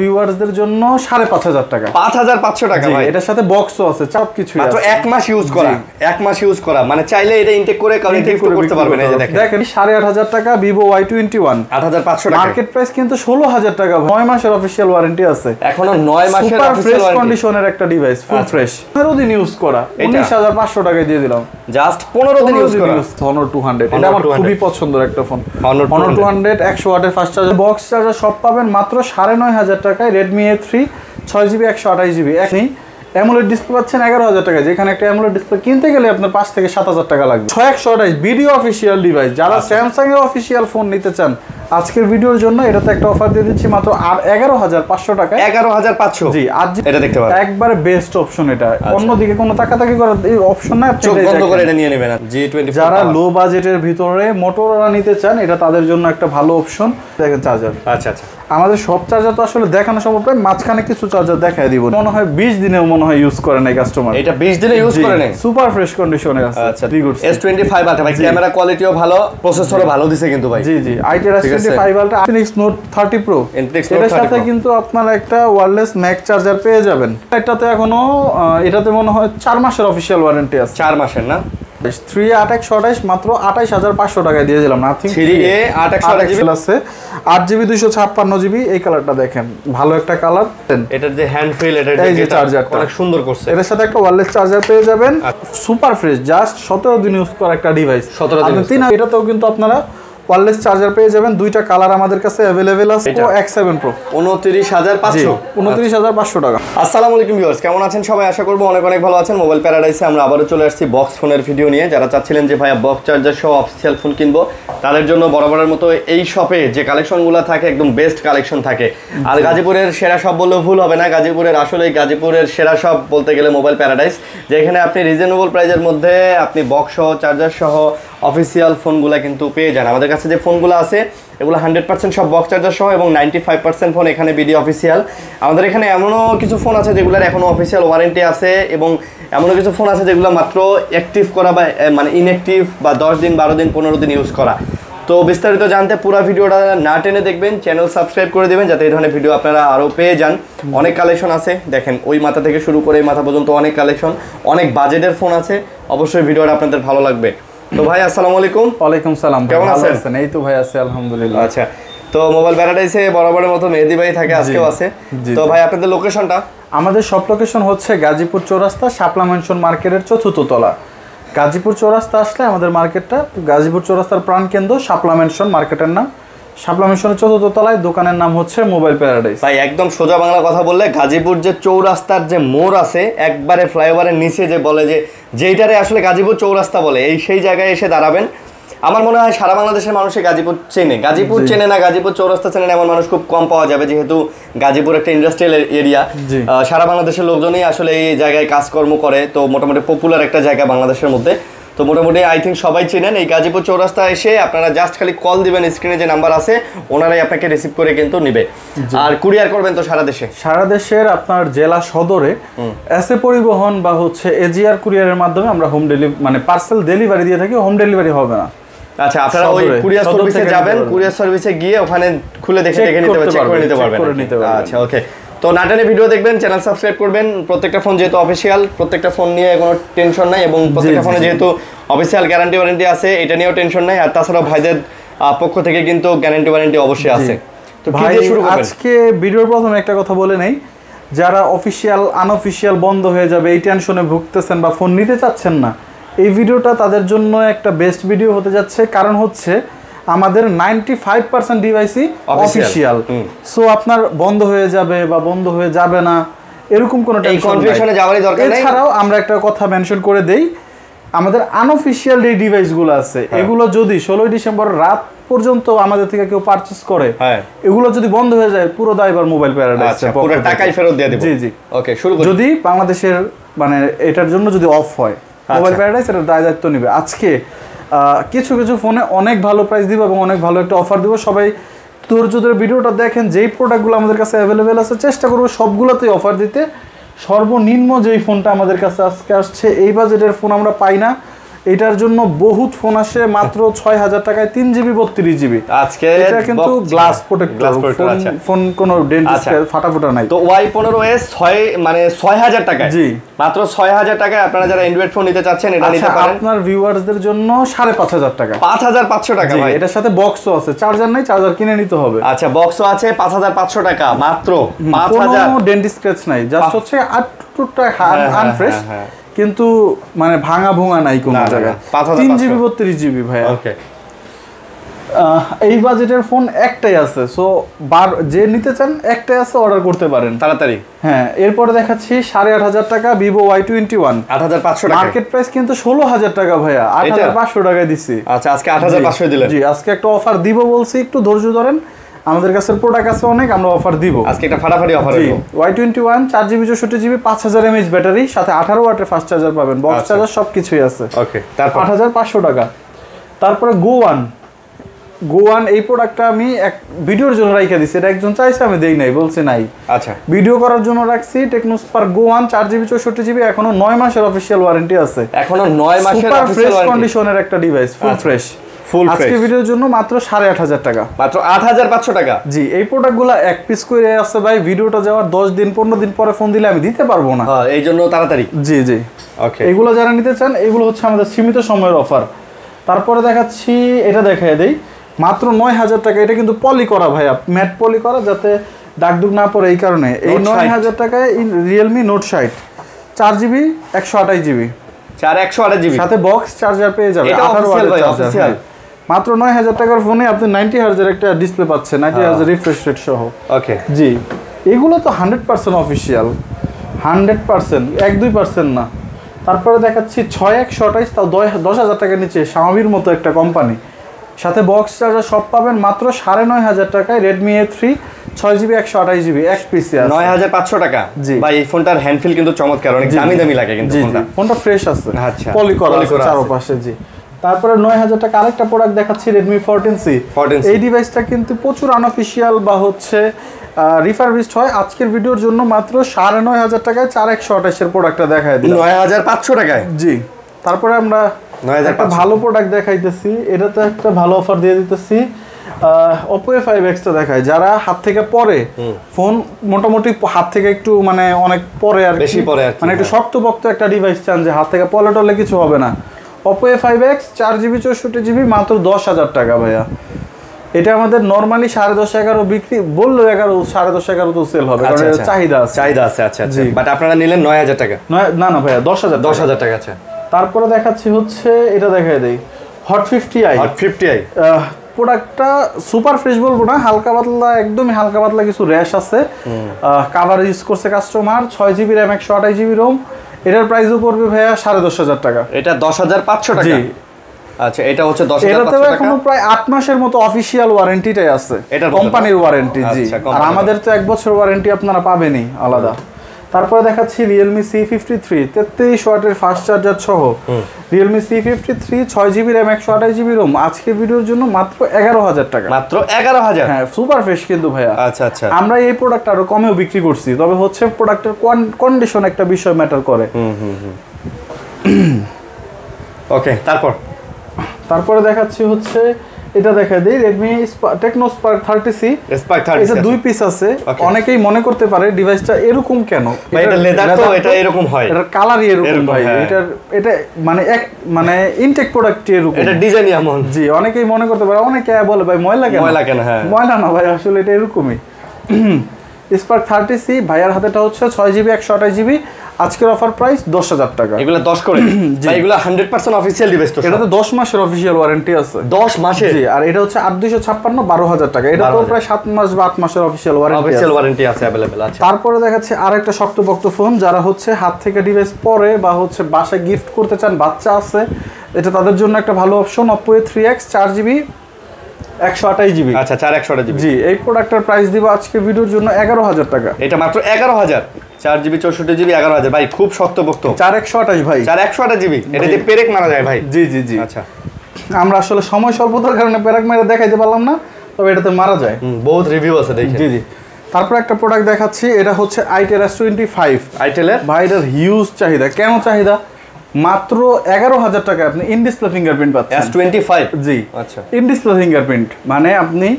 ভিউয়ারদের জন্য ৫,৫০০ টাকা ৫,৫০০ টাকা ভাই। এটার সাথে বক্সও আছে, সব কিছুই মাত্র আছে। ১ মাস ইউজ করা, ১ মাস ইউজ করা মানে চাইলে এটা ইনটেক করে কাউকে গিফট করতে পারবেন। এই যে দেখেন ৮,৫০০ টাকা Vivo Y21 ৮,৫০০ টাকা। মার্কেট প্রাইস কিন্তু ১৬,০০০ টাকা। ৯ মাসের অফিশিয়াল ওয়ারেন্টি আছে, এখনো ৯ মাসের সুপার অফিশিয়াল ফ্রেশ ওয়ারেন্টি। কন্ডিশনের একটা ডিভাইস, ফুল ফ্রেশ। ১৫ দিন ইউজ করা, ১৯,৫০০ টাকায় দিয়ে দিলাম। জাস্ট 15 দিন ইউজ করা। Honor 200 এটা আমার খুবই পছন্দের একটা ফোন। Honor 200 100 ওয়াটের ফাস্ট চার্জার, বক্স চার্জার সব পাবেন মাত্র ৯,৫০০ টাকায়। Redmi A3 6GB 128GB নেই। অ্যামোলেড ডিসপ্লে পাচ্ছেন ১১,০০০ টাকা, যেখানে একটা অ্যামোলেড ডিসপ্লে কিনতে গেলে আপনার ৫ থেকে ৭,০০০ টাকা লাগবে। 128 ভিডিও অফিসিয়াল ডিভাইস। যারা স্যামসাং এর অফিসিয়াল ফোন নিতে চান, আজকের ভিডিওর জন্য এটাতে একটা অফার দিয়ে দিচ্ছি মাত্র ১১,৫০০ টাকা। ১১,৫০০ জি, আজ এটা দেখতে পাবেন, একবারে বেস্ট অপশন এটা। অন্যদিকে কোনো তাকাতাকি করার এই অপশন নাই, আপনি চোখ বন্ধ করে এটা নিয়ে নেবেন। G24 যারা লো বাজেটের ভিতরে মোটরোলা নিতে চান, এটা তাদের জন্য একটা ভালো অপশন। দেখেন চার্জার, আচ্ছা আচ্ছা, আমাদের সব চার্জার তো আসলে দেখানো সম্ভব নয়, মাঝখানে কিছু চার্জার দেখাই দিব। মনে হয় ২০ দিনেও মনে হয় ইউজ করে নাই কাস্টমার। এটা ২০ দিনে ইউজ করে নেই, সুপার ফ্রেশ কন্ডিশনে আছে। আচ্ছা, S25 আলট্রা ভাই, ক্যামেরা কোয়ালিটিও ভালো, প্রসেসরও ভালো দিছে কিন্তু ভাই। জি জি, itel S25 Ultra, Infinix Note 30 Pro, এটার সাথে কিন্তু আপনারা একটা ওয়্যারলেস ম্যাক চার্জার পেয়ে যাবেন। এটাতে এখনো এটাতে মনে হয় ৪ মাসের অফিশিয়াল ওয়ারেন্টি আছে। ৪ মাসের না? 3A ৮১২৮ মাত্র ২৮,৫০০ টাকায় দিয়ে দিলাম। নাথিং 3A ৮১২৮ আছে, 8GB 256GB। এই কালারটা দেখেন, ভালো একটা কালার। এটার যে হ্যান্ড ফিল, এটার যে চার্জারটা অনেক সুন্দর করছে। এর সাথে একটা ওয়্যারলেস চার্জার পেয়ে যাবেন। সুপার ফ্রেশ, জাস্ট ১৭ দিন ইউজ করা একটা ডিভাইস। ১৭ দিন। এটাতেও কিন্তু আপনারা ওয়্যারলেস চার্জার পেয়ে যাবেন। দুইটা কালার আমাদের কাছে अवेलेबल আছে। X7 Pro ২৯,৫০০। ২৯,৫০০ টাকা। আসসালামু আলাইকুম ভিউয়ার্স, কেমন আছেন সবাই? আশা করব অনেক অনেক ভালো আছেন। মোবাইল প্যারাডাইসে আমরা আবারও চলে আসছি বক্স ফোনের ভিডিও নিয়ে। যারা চাচ্ছিলেন যে ভাইয়া বক্স চার্জার সহ অফিসিয়াল ফোন কিনবো, তাদের জন্য বরাবরের মতো এই শপে যে কালেকশনগুলো থাকে একদম বেস্ট কালেকশন থাকে। আর গাজীপুরের সেরা শপ বললেও ভুল হবে না, গাজীপুরের সেরা শপ বলতে গেলে মোবাইল প্যারাডাইস, যেখানে আপনি রিজনেবল প্রাইজের মধ্যে আপনি বক্স সহ চার্জার সহ অফিসিয়াল ফোনগুলো কিন্তু পেয়ে যান। আমাদের কাছে যে ফোনগুলো আছে এগুলো 100% সব বক্স চার্জার সহ এবং 95% ফোন এখানে বিডি অফিসিয়াল। আমাদের এখানে এমনও কিছু ফোন আছে যেগুলোর এখনও অফিসিয়াল ওয়ারেন্টি আছে, এবং এমনও কিছু ফোন আছে যেগুলো মাত্র অ্যাক্টিভ করা বা মানে ইনঅ্যাক্টিভ বা 10 দিন 12 দিন 15 দিন ইউজ করা। তো বিস্তারিত জানতে পুরো ভিডিওটা না টেনে দেখবেন, চ্যানেল সাবস্ক্রাইব করে দেবেন যাতে এই ধরনের ভিডিও আপনারা আরও পেয়ে যান। অনেক কালেকশন আছে, দেখেন ওই মাথা থেকে শুরু করে এই মাথা পর্যন্ত অনেক কালেকশন, অনেক বাজেটের ফোন আছে। অবশ্যই ভিডিওটা আপনাদের ভালো লাগবে। তো ভাই আসসালামু আলাইকুম। ওয়ালাইকুম সালাম, কেমন আছেন? এই তো ভাই আছে আলহামদুলিল্লাহ। আচ্ছা, তো মোবাইল প্যারাডাইসে বরাবরের মতো মেহেদি ভাই থাকে, আজকেও আছে। তো ভাই আপনাদের লোকেশনটা? আমাদের সব লোকেশন হচ্ছে গাজীপুর চৌরাস্তা, শাপলা মেনশন মার্কেটের ৪র্থ তলা। গাজীপুর চৌরাস্তা আসলে আমাদের মার্কেটটা, গাজীপুর চৌরাস্তার প্রাণকেন্দ্র শাপলা মেনশন মার্কেটের নাম। শাপলা মেনশনের ৪র্থ তলায় দোকানের নাম হচ্ছে মোবাইল প্যারাডাইস। ভাই একদম সোজা বাংলা কথা বললে, গাজীপুর যে চৌরাস্তার যে মোড় আছে একবারে ফ্লাইওভারের নিচে যে বলে যে যেইটারে আসলে গাজীপুর চৌরাস্তা বলে, সেই জায়গায় এসে দাঁড়াবেন। আমার মনে হয় সারা বাংলাদেশের মানুষে গাজীপুর চেনে না, গাজীপুর চৌরাস্তা চেনে না এমন মানুষ খুব কম পাওয়া যাবে, যেহেতু গাজীপুর একটা ইন্ডাস্ট্রিয়াল এরিয়া। সারা বাংলাদেশের লোকজনই আসলে এই জায়গায় কাজকর্ম করে, তো মোটামুটি পপুলার একটা জায়গা বাংলাদেশের মধ্যে। তো মোটামুটি আই থিঙ্ক সবাই চেনেন। এই গাজীপুর চৌরাস্তা এসে আপনারা জাস্ট খালি কল দিবেন, স্ক্রিনে যে নাম্বার আছে ওনারাই আপনাকে রিসিভ করে কিন্তু নিবে। আর কুরিয়ার করবেন তো সারা দেশের আপনার জেলা সদরে এসএ পরিবহন বা হচ্ছে এজিআর কুরিয়ারের মাধ্যমে আমরা হোম ডেলিভারি মানে পার্সেল ডেলিভারি দিয়ে থাকি। হোম ডেলিভারি হবে না। আচ্ছা, আপনারা ওই কুরিয়ার সার্ভিসে যাবেন, কুরিয়ার সার্ভিসে গিয়ে ওখানে খুলে দেখে নিতে পারবেন, চেক করে নিতে পারবেন। আচ্ছা ওকে, তো নাটানে ভিডিও দেখবেন, চ্যানেল সাবস্ক্রাইব করবেন। প্রত্যেকটা ফোন যেহেতু অফিসিয়াল, প্রত্যেকটা ফোন নিয়ে কোনো টেনশন নাই, এবং প্রত্যেকটা ফোনে যেহেতু অফিসিয়াল গ্যারান্টি ওয়ারেন্টি আছে, এটা নিয়েও টেনশন নাই। আর তাছাড়াও ভাইদের পক্ষ থেকে কিন্তু গ্যারান্টি ওয়ারেন্টি অবশ্যই আছে। তো ভাই আজকে ভিডিওর প্রথমে একটা কথা বলে নেই, যারা অফিসিয়াল আনঅফিসিয়াল বন্ধ হয়ে যাবে এই টেনশনে ভুগতেছেন বা ফোন নিতে চাচ্ছেন না, এই ভিডিওটা তাদের জন্য একটা বেস্ট ভিডিও হতে যাচ্ছে। কারণ হচ্ছে আমাদের 95% ডিভাইসই অফিসিয়াল। সো আপনার বন্ধ হয়ে যাবে বা বন্ধ হয়ে যাবে না এরকম কোনো কনফিউশনে যাওয়ারই দরকার নেই। এছাড়াও আমরা একটা কথা মেনশন করে দেই, আমাদের আনঅফিসিয়াল যে ডিভাইসগুলো আছে এগুলো যদি 16 ডিসেম্বর রাত পর্যন্ত আমাদের থেকে কেউ পারচেজ করে, এগুলো যদি বন্ধ হয়ে যায় পুরো দায়ভার মোবাইল প্যারাডাইস, পুরো টাকাই ফেরত দিয়ে দেব। জি জি, ওকে শুরু করি। যদি বাংলাদেশের মানে এটার জন্য যদি অফ হয়, মোবাইল প্যারাডাইস এর দায়িত্ব নেবে। আজকে কিছু কিছু ফোনে অনেক ভালো প্রাইস দিব এবং অনেক ভালো একটা অফার দিব। সবাই ধৈর্য ধরে ভিডিওটা দেখেন। যেই প্রোডাক্টগুলো আমাদের কাছে অ্যাভেলেবেল আছে চেষ্টা করবো সবগুলোতেই অফার দিতে। সর্বনিম্ন যেই ফোনটা আমাদের কাছে আজকে আসছে, এই বাজেটের ফোন আমরা পাই না। এটার জন্য বহুত ফোন আসে মাত্র 6000 টাকায় 3GB 32GB। আজকে এটা কিন্তু গ্লাস প্রোটেক্টর, ফোন কোনো ডেন্ট ফাটাফুটা নাই। তো Y15s 6 মানে 6000 টাকায়, জি মাত্র 6000 টাকায় আপনারা যারা অ্যান্ড্রয়েড ফোন নিতে চাচ্ছেন এটা নিতে পারেন। আপনার ভিউয়ারদের জন্য 5500 টাকা, 5500 টাকা ভাই। এটার সাথে বক্সও আছে, চার্জার নাই, চার্জার কিনে নিতে হবে। আচ্ছা বক্সও আছে 5500 টাকা মাত্র 5000। কোনো ডেন্ট স্ক্র্যাচ নাই, জাস্ট হচ্ছে আটটুটা আনফ্রেশ, কিন্তু মানে ভাঙা ভুঙা নাই কোনো জায়গায়। 3GB 32GB ভাই। ওকে এই বাজেটের ফোন একটাই আছে, সো যে নিতে চান একটাই আছে, অর্ডার করতে পারেন তাড়াতাড়ি। হ্যাঁ, এরপরে দেখাচ্ছি 8500 টাকা ভিভো Y21, 8500 টাকা। মার্কেট প্রাইস কিন্তু 16000 টাকা ভাইয়া, 8500 টাকায় দিছি। আচ্ছা আজকে 8500 দিলেন? জি, আজকে একটা অফার দিব বলছি, একটু ধৈর্য ধরেন, আমাদের কাছে প্রোডাক্ট আছে অনেক, আমরা অফার দিব আজকে। একটা ফাটাফাটি অফার হলো। Y21 4GB 64GB 5000 mAh battery, সাথে 18 ওয়াটের ফাস্ট চার্জার পাবেন, বক্স চার্জার সবকিছুই আছে। ওকে, তারপর 8500 টাকা। তারপরে গো ওয়ান এই প্রোডাক্টটা আমি এক ভিডিওর জন্য রাইখা দিছি, এটা একজন চাইছে, আমি দেই নাই, বলছে নাই। আচ্ছা, ভিডিও করার জন্য রাখছি। টেকনোস্পার্ক গো ওয়ান 4GB 64GB, এখনো 9 মাসের অফিশিয়াল ওয়ারেন্টি আছে, এখনো 9 মাসের অফিশিয়াল ওয়ারেন্টি, কন্ডিশনের একটা ডিভাইস, ফুল ফ্রেশ। আজকে ভিডিওর জন্য মাত্র 8500 টাকা, মাত্র 8500 টাকা। জি, এই প্রোডাক্টগুলো এক পিস করে আছে ভাই, ভিডিওটা যাওয়ার 10 দিন 15 দিন পরে ফোন দিলে আমি দিতে পারবো না, হ্যাঁ এই জন্য তাড়াতাড়ি। জি জি, ওকে, এগুলো যারা নিতে চান, এগুলো হচ্ছে আমাদের সীমিত সময়ের অফার। তারপরে দেখাচ্ছি, এটা দেখাই দেই, মাত্র 9000 টাকা। এটা কিন্তু পলি করা ভাইয়া, ম্যাট পলি করা, যাতে দাগ দুগ না পড়ে, এই কারণে। এই 9000 টাকায় Realme note 60 4GB 128GB 128GB সাথে বক্স চার্জার পেয়ে যাবে, 18 ওয়াটের চার্জার। মাত্র 9000 টাকার ফোনে আপনি 90 হার্জের একটা ডিসপ্লে পাচ্ছেন, 90 হার্জের রিফ্রেশ রেট সহ। ওকে জি, এগুলো তো 100% অফিশিয়াল, 100%, 1-2% না। তারপরে দেখাচ্ছি 6128, তাও 10,000 টাকার নিচে, স্বামীর মতো একটা কোম্পানি, সাথে বক্স চার্জার সব পাবেন মাত্র 9500 টাকায়। রেডমি A3 6GB 128GB এক পিসে আছে 9500 টাকা। জি ভাই, এই ফোনটার হ্যান্ডফিল কিন্তু চমৎকার, অনেক দামি দামি লাগে কিন্তু ফোনটা ফ্রেশ আছে, আচ্ছা, পলি করা আছে চারপাশে। জি, তারপরে 9000 টাকা আরেকটা প্রোডাক্ট দেখাচ্ছি, Redmi 14C। এই ডিভাইসটা কিন্তু প্রচুর আনঅফিশিয়াল বা হচ্ছে রিফারবিশড হয়। আজকের ভিডিওর জন্য মাত্র 9500 টাকায় 4128 এর প্রোডাক্টটা দেখায় দিলাম 9500 টাকায়। জি, তারপরে আমরা একটা ভালো প্রোডাক্ট দেখাইতেছি, এটাতে একটা ভালো অফার দিয়ে দিতেছি। Oppo A5X টা দেখায়, যারা হাত থেকে পরে ফোন, মোটামুটি হাত থেকে একটু মানে অনেক পরে আর বেশি পরে, মানে একটু শক্তপোক্ত একটা ডিভাইস চান, যে হাত থেকে পলে টলে কিছু হবে না। Oppo A5X 4GB 64GB মাত্র 10000 টাকা ভাইয়া। এটা আমাদের নরমালি 10.5-11 বিক্রি, বললো 11, 10.5-11 তো সেল হবে, কারণ এর চাহিদা আছে। আচ্ছা, বাট আপনারা নিলেন 9000 টাকা। না ভাইয়া, 10000 টাকা। আচ্ছা, তারপরে দেখাচ্ছি হচ্ছে, এটা দেখাই দেই, Hot 50i। প্রোডাক্টটা সুপার ফ্রেশ বলবো না, হালকা পাতলা, একদমই হালকা পাতলা কিছু র্যাশ আছে। কাভার ইউজ করছে customer, 6GB RAM 128GB ROM। এটার প্রাইসও পড়বে ভাইয়া 10500 টাকা। এটা 10500 টাকা। জি, আচ্ছা, এটা হচ্ছে 10500 টাকা। এখনো প্রায় 8 মাসের মতো অফিশিয়াল ওয়ারেন্টিটাই আছে, এটা কোম্পানির ওয়ারেন্টি। জি, আর আমাদের তো 1 বছর ওয়ারেন্টি আপনারা পাবেনই আলাদা। তারপরে দেখাচ্ছি Realme C53 33 ওয়াটের ফাস্ট চার্জার সহ, Realme C53 6GB RAM 128GB ROM। আজকে ভিডিওর জন্য মাত্র 11000 টাকা। মাত্র 11000? হ্যাঁ, সুপার ফ্রেশ কিন্তু ভাইয়া। আচ্ছা, আমরা এই প্রোডাক্ট আরো কমেও বিক্রি করছি, তবে হচ্ছে প্রোডাক্টের কন্ডিশন একটা বিষয় ম্যাটার করে। ওকে, তারপরে দেখাচ্ছি হচ্ছে, এটা দেখা দেই, Redmi Technospark 30C। এটা 2 পিস আছে। অনেকেই মনে করতে পারে ডিভাইসটা এরকম কেন, এটা লেদার তো, এটা এরকম হয়, এটার কালারই এরকম ভাই। এটা মানে ইনটেক প্রোডাক্ট এরকম, এটা ডিজাইন এমন। জি, অনেকেই মনে করতে পারে, অনেকে বলে ভাই ময়লা কেন। হ্যাঁ, ময়লা না ভাই, আসলে এটা এরকমই। Spark 30C ভাইয়ার হাতেটা হচ্ছে 6GB 128GB। আজকের অফার প্রাইস 10000 টাকা। এগুলা 10 করে ভাই, এগুলা 100% অফিশিয়াল ডিভাইস তো। এটা তো 10 মাসের অফিশিয়াল ওয়ারেন্টি আছে। 10 মাসের? জি, আর এটা হচ্ছে 8256 12000 টাকা। এটা তো প্রায় 7 মাস বা 8 মাসের অফিশিয়াল ওয়ারেন্টি আছে अवेलेबल আছে। তারপরে দেখাচ্ছি আরেকটা শক্তপোক্ত ফোন, যারা হচ্ছে হাত থেকে ডিভাইস পরে বা হচ্ছে বাসায় গিফট করতে চান, বাচ্চা আছে, এটা তাদের জন্য একটা ভালো option. Oppo A3X 4GB 128GB। আচ্ছা, 4128GB। জি, এই প্রোডাক্টের প্রাইস দিব আজকে ভিডিওর জন্য 11000 টাকা। এটা মাত্র 11000, 4GB 64GB 11000 ভাই, খুব শক্তপোক্ত। 4128 ভাই, 4128GB। এটা দিয়ে পেরেক মারা যায় ভাই। জি। আচ্ছা, আমরা আসলে সময় স্বল্পতার কারণে পেরেক মেরে দেখাইতে পারলাম না, তবে এটাতে মারা যায়। বহুত রিভিউ আছে দেখেন। জি। তারপর একটা প্রোডাক্ট দেখাচ্ছি, এটা হচ্ছে Itel S25। আইটেল এর ভাই, এটার হিউজ চাহিদা। কেন চাহিদা? মাত্র 11,000 টাকায় আপনি ইন ডিসপ্লে ফিঙ্গারপ্রিন্ট পাচ্ছেন। S25 জি আচ্ছা, ইন ডিসপ্লে ফিঙ্গারপ্রিন্ট মানে আপনি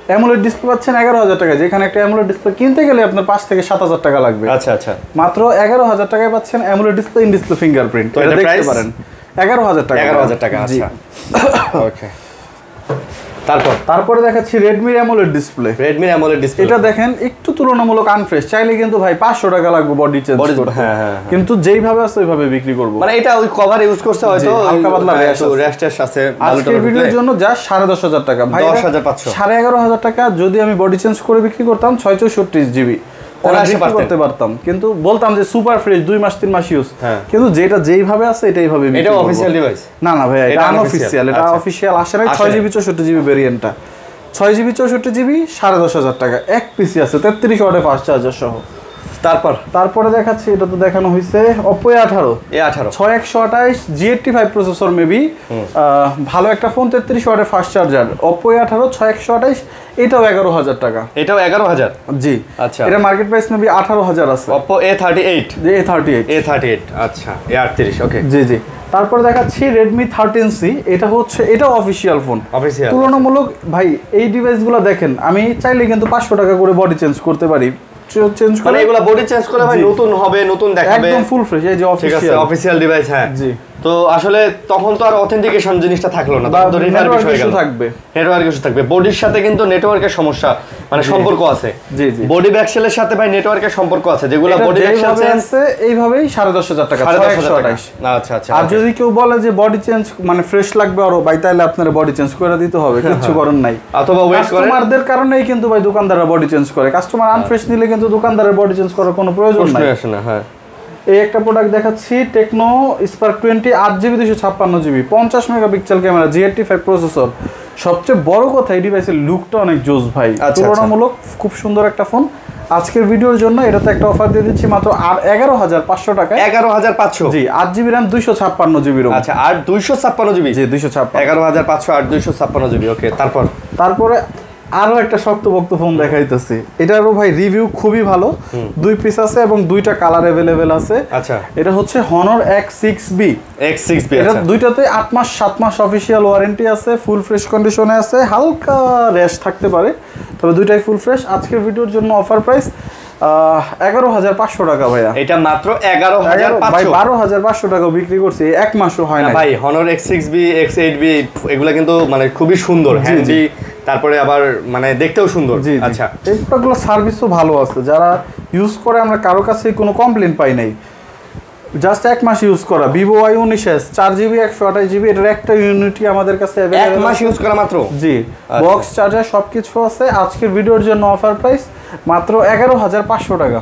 অ্যামোলেড ডিসপ্লে পাচ্ছেন 11,000 টাকায়, যেখানে একটা অ্যামোলেড ডিসপ্লে কিনতে গেলে আপনার 5 থেকে 7,000 টাকা লাগবে। আচ্ছা আচ্ছা, মাত্র 11,000 টাকায় পাচ্ছেন AMOLED display in display fingerprint. তো এটা এটা দেখতে প্রাইস পারেন 11,000 টাকা। 11,000 টাকা জি। আচ্ছা ওকে। তারপরে দেখাচ্ছি রেডমির অ্যামোলেড ডিসপ্লে। রেডমির অ্যামোলেড ডিসপ্লে এটা দেখেন একটু তুলনামূলক আনফ্রেশ, চাইলে কিন্তু ভাই 500 টাকা লাগবে বডি চেঞ্জ করতে। হ্যাঁ, কিন্তু যেইভাবে আছে ওইভাবে বিক্রি করব। মানে এটা ওই কভার ইউজ করতে হয়তো হালকা পাতলা র্যাশ আছে। আজকের ভিডিওর জন্য জাস্ট 10,500 টাকা ভাই, 10,500 11,500 টাকা যদি আমি বডি চেঞ্জ করে বিক্রি করতাম 664 জিবি করতে পারতাম, কিন্তু বলতাম যে সুপার ফ্রেশ 2 মাস 3 মাস ইউজ, কিন্তু যেটা যেইভাবে আছে এটাই ভাবে। এটা অফিশিয়াল ডিভাইস না ভাই, এটা আনঅফিশিয়াল, এটা অফিশিয়াল আসে না। 6GB 64GB ভেরিয়েন্টটা, 6GB 64GB 10,500 টাকা, এক পিসি আছে 33 ওয়াটের ফাস্ট চার্জার সহ। তারপরে দেখাচ্ছি, এটা তো দেখানো হয়েছে Oppo A18 6128 G85 processor maybe, ভালো একটা ফোন, 33 ওয়াটের ফাস্ট চার্জার। Oppo A18 6128, এটাও 11,000 টাকা। এটাও 11,000? জি আচ্ছা, এটা মার্কেট প্রাইস মেবি 18,000 আছে। Oppo A38 A38 আচ্ছা, A38 ওকে। জি তারপর দেখাচ্ছি Redmi 13C, এটাও অফিশিয়াল ফোন। তুলনামূলক ভাই এই ডিভাইসগুলো দেখেন, আমি চাইলে কিন্তু 500 টাকা করে বডি চেঞ্জ করতে পারি, চেঞ্জ করে এগুলা বডি চেঞ্জ করে ভাই নতুন হবে, নতুন দেখাবে, একদম ফুল ফ্রেশ। এই যে অফিশিয়াল ডিভাইস। হ্যাঁ জি, তো আসলে তখন তো আর অথেন্টিকেশন জিনিসটা থাকলো না, তখন তো নেটওয়ার্ক ইস্যু থাকবে, বডির সাথে কিন্তু নেটওয়ার্কের সমস্যা, মানে সম্পর্ক আছে। জি বডি ব্যাকসেলের সাথে ভাই নেটওয়ার্কের সম্পর্ক আছে, যেগুলো বডি ব্যাকসেল আছে এইভাবেই 10,500 টাকা। আচ্ছা আচ্ছা। আর যদি কেউ বলে যে বডি চেঞ্জ মানে ফ্রেশ লাগবে আরো ভাই, তাহলে আপনার বডি চেঞ্জ করে দিতে হবে, কিছু করার নাই। অথবা ওয়েট করে, কাস্টমারদের কারণেই কিন্তু ভাই দোকানদাররা বডি চেঞ্জ করে। কাস্টমার আনফ্রেশ নিলে কিন্তু দোকানদারের বডি চেঞ্জ করার কোনো প্রয়োজন নাই। হ্যাঁ, এই একটা প্রোডাক্ট দেখাচ্ছি, Tecno Spark 20 8GB 256GB 50 megapixel camera, G85 processor. সবচেয়ে বড় কথা এই ডিভাইসের লুকটা অনেক জোস ভাই, তুলনামূলক খুব সুন্দর একটা ফোন। আজকের ভিডিওর জন্য এটাতে একটা অফার দিয়ে দিচ্ছি মাত্র 11,500 টাকায়। 11,500? জি, 8GB RAM 256GB ROM। আচ্ছা, আর 256GB? জি 256। 11,500 আর 256GB ওকে। তারপরে আরো একটা শক্তপোক্ত ফোন দেখাইতেছি, এটারও ভাই রিভিউ খুবই ভালো, 2 পিস আছে এবং 2টা কালার अवेलेबल আছে। আচ্ছা, এটা হচ্ছে Honor X6B। এটা আচ্ছা, দুইটাতে 8 মাস 7 মাস অফিশিয়াল ওয়ারেন্টি আছে, ফুল ফ্রেশ কন্ডিশনে আছে, হালকা র্যাশ থাকতে পারে, তবে দুইটাই ফুল ফ্রেশ। আজকের ভিডিওর জন্য অফার প্রাইস 11,500 টাকা ভাইয়া। এটা মাত্র 11,500? ভাই 12,500 টাকা বিক্রি করছি, এক মাসও হয় না ভাই। Honor X6B X8B এগুলা কিন্তু মানে খুবই সুন্দর, হ্যান্ডি, তারপরে আবার মানে দেখতেও সুন্দর। আচ্ছা, এই প্রোডাক্টগুলো সার্ভিসও ভালো আছে, যারা ইউজ করে আমরা কারো কাছে কোনো কমপ্লেইন পাই নাই। জাস্ট এক মাস ইউজ করা Vivo Y19s 4GB 128GB, এটার একটা ইউনিটই আমাদের কাছে अवेलेबल। এক মাস ইউজ করা মাত্র? জি, বক্স চার্জার সবকিছু আছে। আজকের ভিডিওর জন্য অফার প্রাইস মাত্র 11,500 টাকা,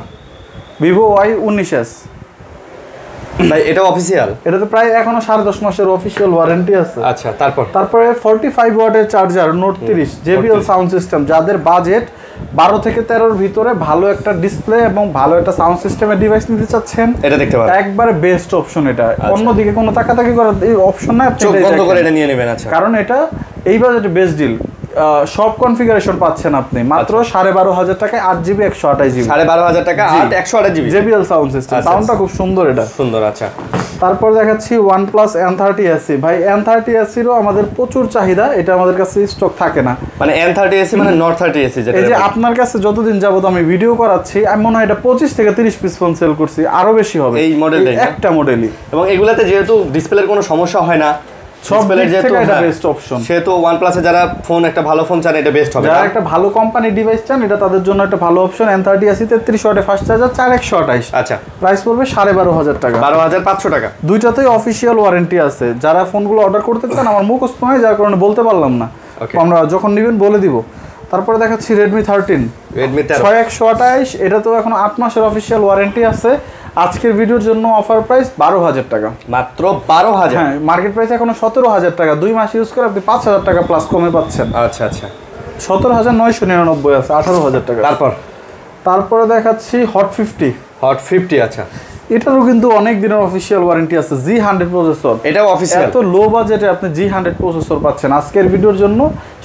Vivo Y19s। ভাই এটা অফিশিয়াল? এটাতে প্রায় এখনো 10.5 মাসের অফিশিয়াল ওয়ারেন্টি আছে। আচ্ছা, তারপরে 45 ওয়াটের charger Note 30 JBL sound system. যাদের বাজেট 12 থেকে 13 ভিতরে ভালো একটা ডিসপ্লে এবং ভালো একটা সাউন্ড সিস্টেমের ডিভাইস নিতে চাচ্ছেন, এটা দেখতে পারেন, একবারে বেস্ট অপশন এটা। অন্যদিকে কোনো তাকাতাকি করার এই অপশন নাই, আপনি চোখ বন্ধ করে এটা নিয়ে নেবেন। আচ্ছা, কারণ এটা এই বাজেটে বেস্ট ডিল। সব কনফিগারেশন পাচ্ছেন আপনি মাত্র 12,500 টাকায়, 8GB 128GB। 12,500 টাকা 8 128GB JBL সাউন্ড সিস্টেম, সাউন্ডটা খুব সুন্দর, এটা সুন্দর। আচ্ছা, তারপর দেখাচ্ছি OnePlus N30SE। ভাই N30SE এরও আমাদের প্রচুর চাহিদা, এটা আমাদের কাছে স্টক থাকে না। মানে N30SE মানে Note 30SE যেটা, এই যে আপনার কাছে যতদিন যাবত আমি ভিডিও করাচ্ছি, আমি মনে হয় এটা 25 থেকে 30 পিস ফোন সেল করছি, আরো বেশি হবে এই মডেলটাই, একটা মডেলই। এবং এগুলাতে যেহেতু ডিসপ্লের কোনো সমস্যা হয় না, সবগুলোর যেহেতু এটা বেস্ট অপশন, সেহেতু OnePlus এ যারা ফোন একটা ভালো ফোন চান, এটা বেস্ট হবে। যারা একটা ভালো কোম্পানির ডিভাইস চান, এটা তাদের জন্য একটা ভালো অপশন। N30SE 33 ওয়াটের ফাস্ট চার্জার, 4128। আচ্ছা, প্রাইস পড়বে 12,500 টাকা, 12,500 টাকা। দুইটাতেই অফিশিয়াল ওয়ারেন্টি আছে। যারা ফোনগুলো অর্ডার করতে চান, আমার মুখস্থ নয় যার কারণে বলতে পারলাম না, আমরা যখন নেবেন বলে দিব। তারপরে দেখাচ্ছি Redmi 13 6128, এটা তো এখন 8 মাসের অফিশিয়াল ওয়ারেন্টি আছে। আজকের ভিডিওর জন্য অফার প্রাইস 12,000 টাকা, মাত্র 12,000। হ্যাঁ, মার্কেট প্রাইস এখনো 17,000 টাকা। 2 মাস ইউজ করে আপনি 5,000 টাকা প্লাস কমে পাচ্ছেন। আচ্ছা আচ্ছা, 17,999 আছে, 18,000 টাকা। তারপরে দেখাচ্ছি Hot 50। আচ্ছা, এটারও কিন্তু অনেক দিনের অফিশিয়াল ওয়ারেন্টি আছে। G100 প্রসেসর, এটাও অফিশিয়াল। এত লো বাজেটে আপনি G100 প্রসেসর পাচ্ছেন। আজকের ভিডিওর জন্য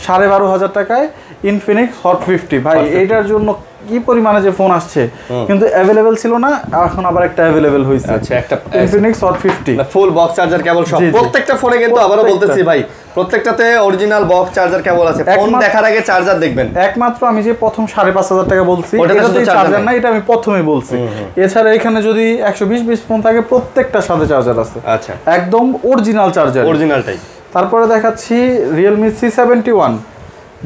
12,500 টাকায় ইনফিনিক্স হট 50 ভাই এইটার জন্য কি পরিমাণে যে ফোন আসছে কিন্তু অ্যাভেলেবেল ছিল না, এখন আবার একটা অ্যাভেলেবেল হয়েছে। আচ্ছা, একটা Infinix hot 50 full box charger cable সব প্রত্যেকটা ফোনে, কিন্তু আবারও বলতেছি ভাই প্রত্যেকটাতে অরিজিনাল বক্স চার্জার কেবল আছে। ফোন দেখার আগে চার্জার দেখবেন। একমাত্র আমি যে প্রথম 5,500 টাকা বলছি এটাতে চার্জার না, এটা আমি প্রথমেই বলছি। এছাড়া এখানে যদি 120 ফোন থাকে প্রত্যেকটার সাথে চার্জার আছে। আচ্ছা, একদম অরিজিনাল চার্জার, অরিজিনালটাই। তারপরে দেখাচ্ছি Realme C71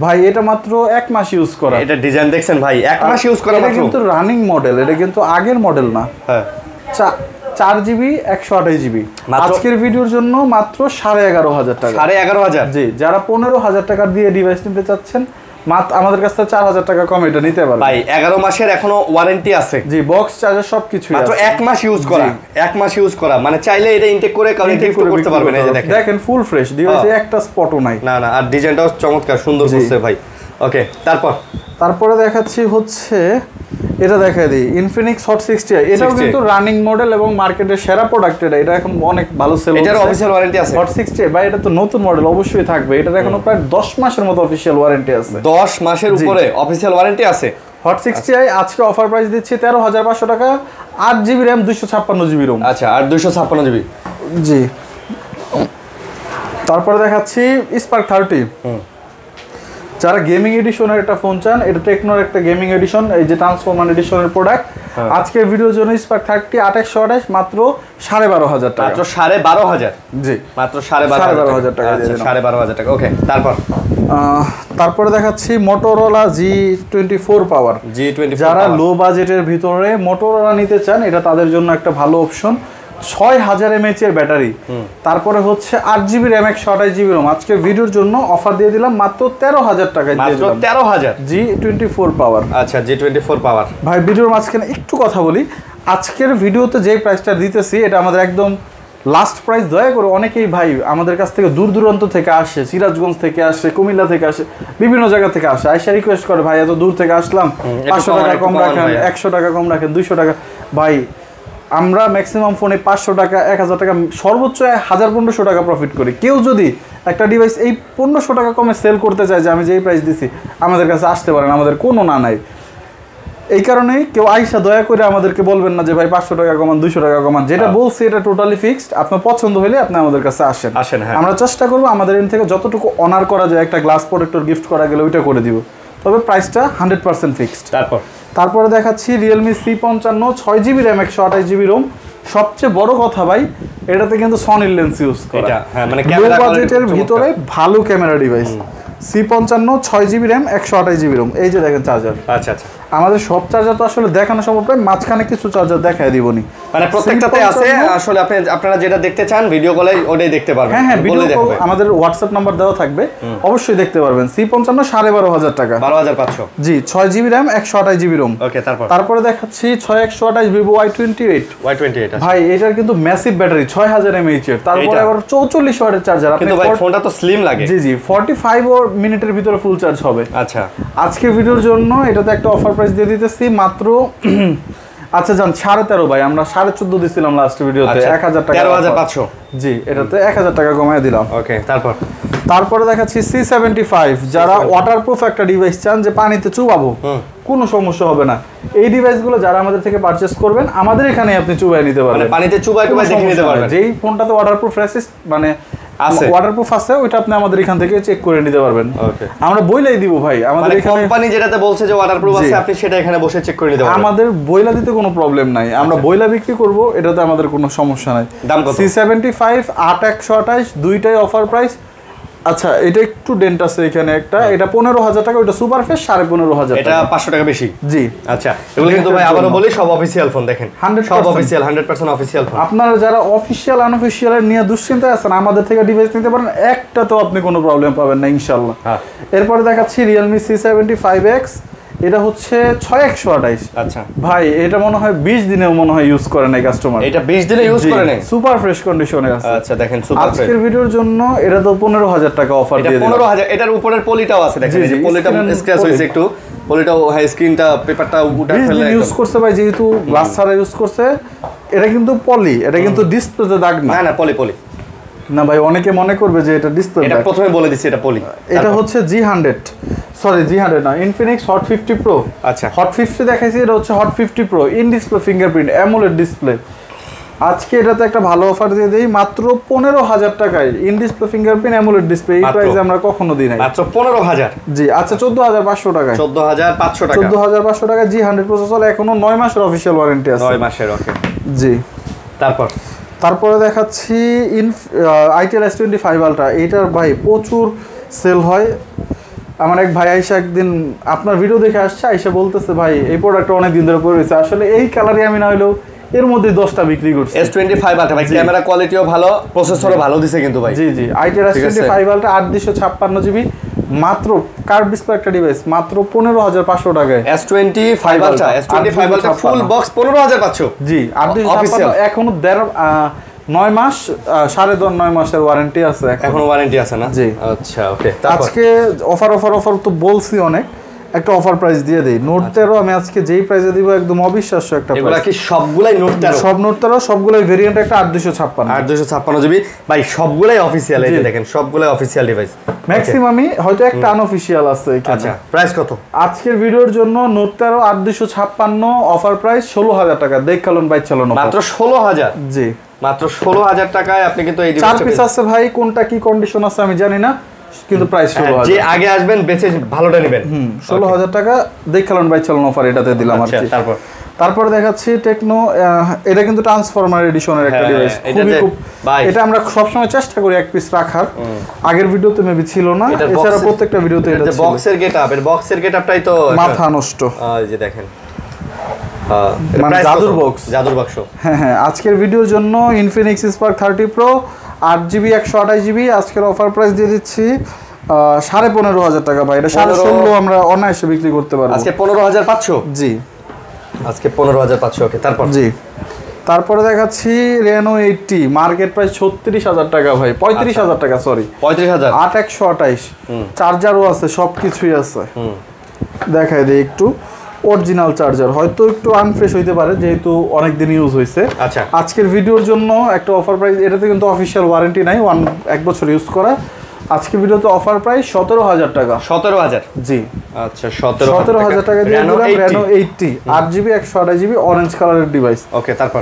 ভাই, এটা মাত্র 1 মাস ইউজ করা। এটা ডিজাইন দেখছেন ভাই, 1 মাস ইউজ করা মাত্র। এটা কিন্তু রানিং মডেল, এটা কিন্তু আগের মডেল না। হ্যাঁ, 4GB 128GB। আজকের ভিডিওর জন্য মাত্র 11,500 টাকা। 11,500? জি, যারা 15,000 টাকা দিয়ে ডিভাইস নিতে চাচ্ছেন মাত্র আমাদের কাছ থেকে 4,000 টাকা কম এটা নিতে পারবেন ভাই। 11 মাসের এখনো ওয়ারেন্টি আছে। জি, বক্স চার্জার সবকিছু মাত্র 1 মাস ইউজ করা। 1 মাস ইউজ করা মানে চাইলে এটা ইনটেক করে কাউকে গিফট করতে পারবেন। এই যে দেখেন ফুল ফ্রেশ ডিভাইসে একটা স্পটও নাই। না না, আর ডিজাইনটাও চমৎকার সুন্দর করছে ভাই। ওকে, তারপরে দেখাচ্ছি হচ্ছে এটা দেখাই দিই ইনফিনিক্স হট 60। এটাও কিন্তু রানিং মডেল এবং মার্কেটের সেরা প্রোডাক্ট। এটা এখন অনেক ভালো সেল হচ্ছে। এটার অফিশিয়াল ওয়ারেন্টি আছে হট 60 ভাই, এটা তো নতুন মডেল অবশ্যই থাকবে। এটার এখনো প্রায় 10 মাসের মতো অফিশিয়াল ওয়ারেন্টি আছে। 10 মাসের উপরে অফিশিয়াল ওয়ারেন্টি আছে। হট 60 আজকে অফার প্রাইস দিচ্ছি 13,500 টাকা, 8GB RAM 256GB ROM। আচ্ছা, আর 256GB। জি, তারপরে দেখাচ্ছি স্পার্ক 30। যারা গেমিং এডিশনের একটা ফোন চান, এটা টেকনোর একটা গেমিং এডিশন, এই যে ট্রান্সফরমার এডিশনের প্রোডাক্ট। আজকের ভিডিওর জন্য স্পার্ক 30 828 মাত্র 12,500 টাকা। মাত্র 12,500? জি, মাত্র 12,500 টাকা। আচ্ছা, 12,500 টাকা। ওকে, তারপরে দেখাচ্ছি মোটোরোলা G24 পাওয়ার। যারা লো বাজেটের ভিতরে মোটোরোলা নিতে চান, এটা তাদের জন্য একটা ভালো অপশন। 6000 mAh এর ব্যাটারি, তারপরে হচ্ছে 8GB RAM 128GB ROM। আজকের ভিডিওর জন্য অফার দিয়ে দিলাম মাত্র 13,000 টাকায় দিয়ে দিলাম। 13,000 G24 পাওয়ার। আচ্ছা, G24 পাওয়ার। ভাই ভিডিওর মাঝখানে একটু কথা বলি, আজকের ভিডিওতে যে প্রাইসটা দিতেছি এটা আমাদের একদম লাস্ট প্রাইস। দয়া করে অনেকেই ভাই আমাদের কাছ থেকে দূর দূরান্ত থেকে আসে, সিরাজগঞ্জ থেকে আসে, কুমিল্লা থেকে আসে, বিভিন্ন জায়গা থেকে আসে, আইসা রিকোয়েস্ট করে ভাই এত দূর থেকে আসলাম 500 টাকা কম রাখেন, 100 টাকা কম রাখেন, 200 টাকা। ভাই আমরা ম্যাক্সিমাম ফোনে 500 টাকা 1000 টাকা সর্বোচ্চ 1000-1500 টাকা প্রফিট করি। কেউ যদি একটা ডিভাইস এই 1500 টাকা কমে সেল করতে চায় যে আমি যেই প্রাইস দিছি, আমাদের কাছে আসতে পারেন, আমাদের কোনো না নাই। এই কারণেই কেউ আইসা দয়া করে আমাদেরকে বলবেন না যে ভাই 500 টাকা কমান, 200 টাকা কমান। যেটা বলছি এটা টোটালি ফিক্সড। আপনার পছন্দ হলে আপনি আমাদের কাছে আসেন। আমরা চেষ্টা করবো আমাদের এখান থেকে যতটুকু অনার করা যায়, একটা গ্লাস প্রোটেক্টর গিফট করা গেলে ওইটা করে দিব, তবে প্রাইসটা 100% ফিক্সড। তারপরে দেখাচ্ছি Realme C55 6GB RAM 128GB ROM। সবচেয়ে বড় কথা ভাই, এটাতে কিন্তু সনির লেন্স ইউজ করা। মানে লো বাজেটের ভিতরে ভালো camera device. C55 6GB RAM 128GB ROM। এই যে দেখেন চার্জার। আচ্ছা আচ্ছা, আমাদের সব চার্জার তো আসলে দেখানো সম্ভব নয়, মাঝখানে কিছু চার্জার দেখায় দিবনি, মানে প্রত্যেকটাতে আছে। আসলে আপনারা যেটা দেখতে চান ভিডিও কলে ওটাই দেখতে পারবেন। হ্যাঁ, ভিডিও কল আমাদের হোয়াটসঅ্যাপ নাম্বার দেওয়া থাকবে, অবশ্যই দেখতে পারবেন। C55 12,500 টাকা। 12,500। জি, 6GB RAM 128GB ROM। ওকে, তারপরে দেখাচ্ছি 6128 Vivo Y28। ভাই এটার কিন্তু ম্যাসিভ ব্যাটারি, 6000 mAh এর, তারপরে আবার 44 ওয়াটের চার্জার। কিন্তু ভাই ফোনটা তো স্লিম লাগে। জি জি, 45 মিনিটের ভিতরে ফুল চার্জ হবে। আচ্ছা, আজকে ভিডিওর জন্য এটাতে একটা অফার প্রাইস দিয়ে দিতেছি মাত্র আচ্ছা জান 13.5 ভাই, আমরা 14.5 দিছিলাম লাস্ট ভিডিওতে। 1000 টাকা 13,500। জি, এটাতে 1000 টাকা কমায় দিলাম। ওকে, তারপরে দেখাচ্ছি C75। যারা ওয়াটারপ্রুফ একটা ডিভাইস চান যে পানিতে চুবাবো, কোনো সমস্যা হবে না, এই ডিভাইসগুলো যারা আমাদের থেকে পারচেজ করবেন আমাদের এখানে আপনি চুবাই নিতে পারবেন, মানে পানিতে চুবাই দেখে নিতে পারবেন। যেই ফোনটাতে ওয়াটারপ্রুফ রেসিস্ট মানে ওয়াটারপ্রুফ আছে ওইটা আপনি আমাদের এখান থেকে চেক করে নিতে পারবেন। আমরা বইলাই দিব ভাই, আমাদের এখানে কোম্পানি যেটাতে বলছে যে ওয়াটারপ্রুফ আছে আপনি সেটা এখানে বসে চেক করে নিতে পারবেন। আমাদের বইলা দিতে কোনো প্রবলেম নাই, আমরা বইলা বিক্রি করব, এটাতে আমাদের কোনো সমস্যা নাই। দাম কত? C75 8128 দুইটাই অফার প্রাইস। আচ্ছা, এটা একটু ডেন্ট আছে এখানে একটা, এটা 15,000 টাকা, ওটা সুপার ফ্রেশ 15,500 টাকা, এটা 500 টাকা বেশি। জি, আচ্ছা, এগুলো কিন্তু ভাই আবারো বলি সব অফিশিয়াল ফোন। দেখেন সব অফিশিয়াল, 100% অফিশিয়াল ফোন। আপনারা যারা অফিশিয়াল আনঅফিশিয়াল এর নিয়ে দুশ্চিন্তায় আছেন, আমাদের থেকে ডিভাইস নিতে পারেন, একটা তো আপনি কোনো প্রবলেম পাবেন না ইনশাআল্লাহ। এরপরে দেখাচ্ছি Realme C75X। এটা হচ্ছে 6128। আচ্ছা ভাই, এটা মনে হয় 20 দিনেও মনে হয় ইউজ করে নাই কাস্টমার। এটা 20 দিনে ইউজ করে নাই, সুপার ফ্রেশ কন্ডিশনে আছে। আচ্ছা, দেখেন সুপার ফ্রেশ। আজকের ভিডিওর জন্য এটা তো 15,000 টাকা অফার দিয়ে দিলাম। 15,000। এটার উপরের পলিটাও আছে, দেখেন এই যে পলিটা স্ক্র্যাচ হইছে একটু, পলিটাও হাই স্ক্রিনটা পেপারটা উঠা ফেলে ইউজ করছে ভাই, যেহেতু গ্লাস ছাড়া ইউজ করছে। এটা কিন্তু পলি, এটা কিন্তু ডিসপ্লেতে দাগ না। না না, পলি না ভাই অনেকে মনে করবে যে এটা ডিসপ্লে এটা প্রথমে বলে দিছি এটা পলি। এটা হচ্ছে G100, সরি G100 না, ইনফিনিক্স হট 50 প্রো। আচ্ছা হট 50 দেখাইছি, এটা হচ্ছে hot 50 pro in display fingerprint AMOLED display. আজকে এটাতে একটা ভালো অফার দিয়ে দেই মাত্র 15,000 টাকায় in display fingerprint AMOLED display. এই প্রাইসে আমরা কখনো দিই নাই, মাত্র 15,000। জি আচ্ছা 14,500 টাকায়, 14,500 টাকা, 14,500 টাকা G100 প্রসেসর, এখনো 9 মাসের অফিশিয়াল ওয়ারেন্টি আছে। 9 মাসের, ওকে। জি তারপরে দেখাচ্ছি ITEL S25 আলট্রা। এইটার ভাই প্রচুর সেল হয়। আমার এক ভাই আইসা একদিন আপনার ভিডিও দেখে আসছে, আইসা বলতেছে ভাই এই প্রোডাক্টটা অনেক দিন ধরে পরে রয়েছে, আসলে এই কালারই আমি না হইলেও এর মধ্যে 10টা বিক্রি করছি। S25 আলট্রা ভাই, ক্যামেরা কোয়ালিটিও ভালো, প্রসেসরও ভালো দিছে কিন্তু ভাই। জি ITEL S25 আলট্রা 856 জিবি, মাত্র কার্ভ ডিসপ্লে একটা ডিভাইস, মাত্র 15,500 টাকায়। S25 ultra full box 15,500। জি 856, এখনো 9 মাস 9.5 মাসের ওয়ারেন্টি আছে, এখনো ওয়ারেন্টি আছে না? জি আচ্ছা ওকে। আজকে অফার তো বলছি অনেক, একটা অফার প্রাইস দিয়ে দেই। নোট 13 আমি আজকে যেই প্রাইসে দিব একদম অবিশ্বাস্য একটা প্রাইস। এগুলা কি সবগুলাই নোট 13? সব নোট 13, সবগুলাই ভেরিয়েন্ট একটা 856 জিবি ভাই, সবগুলাই অফিশিয়াল। এই যে দেখেন সবগুলাই অফিশিয়াল ডিভাইস, ম্যাক্সিমামই হয়তো একটা আনঅফিশিয়াল আছে এখানে। আচ্ছা প্রাইস কত আজকের ভিডিওর জন্য? নোট 13 856, অফার প্রাইস 16,000 টাকা। দেখালুন বাইক চালানো মাত্র 16,000। জি মাত্র 16,000 টাকায় আপনি কিন্তু এই ডিভাইসটা 4 পিস আছে ভাই, কোনটা কি কন্ডিশন আছে আমি জানি না, কিন্তু প্রাইস 16,000। যে আগে আসবেন বেচে ভালোটা নেবেন। 16,000 টাকা দেখালুন বাইক চালানো অফার এটাতে দিলাম আর কি। তারপর দেখাচ্ছি টেকনো, এটা কিন্তু ট্রান্সফরমার এডিশনের একটা ডিভাইস, খুব এটা আমরা সবসময় চেষ্টা করি এক পিস রাখার। আগের ভিডিওতে মেবি ছিল না, এছাড়া প্রত্যেকটা ভিডিওতে এটা ছিল। বক্সের গেটআপ, এর বক্সের গেটআপটাই তো মাথা নষ্ট। এই যে দেখেন মানে জাদুর বক্স। হ্যাঁ আজকের ভিডিওর জন্য Infinix spark 30 pro 8GB 128GB আজকের অফার প্রাইস দিয়ে দিচ্ছি 15,500 টাকা ভাই। এটা 16,500 আমরা অনায়াসে বিক্রি করতে পারবো আজকে 15,500। জি আজকে 15,500। ওকে তারপরে দেখাচ্ছি Reno 80, মার্কেট প্রাইস 36,000 টাকা ভাই, 35,000 টাকা, সরি 35,000। 8/128, চার্জারও আছে, সবকিছুই আছে। দেখাই দেই একটু, অরিজিনাল চার্জার, হয়তো একটু আনফ্রেশ হইতে পারে যেহেতু অনেক দিন ইউজ হয়েছে। আচ্ছা আজকের ভিডিওর জন্য একটা অফার প্রাইস, এটাতে কিন্তু অফিশিয়াল ওয়ারেন্টি নাই, 1 বছর ইউজ করা। আজকের ভিডিওতে অফার প্রাইস 17,000 টাকা। 17,000? জি আচ্ছা 17,000 টাকা দিয়ে দিলাম Reno 80 8GB 128GB অরেঞ্জ কালারের ডিভাইস। ওকে তারপর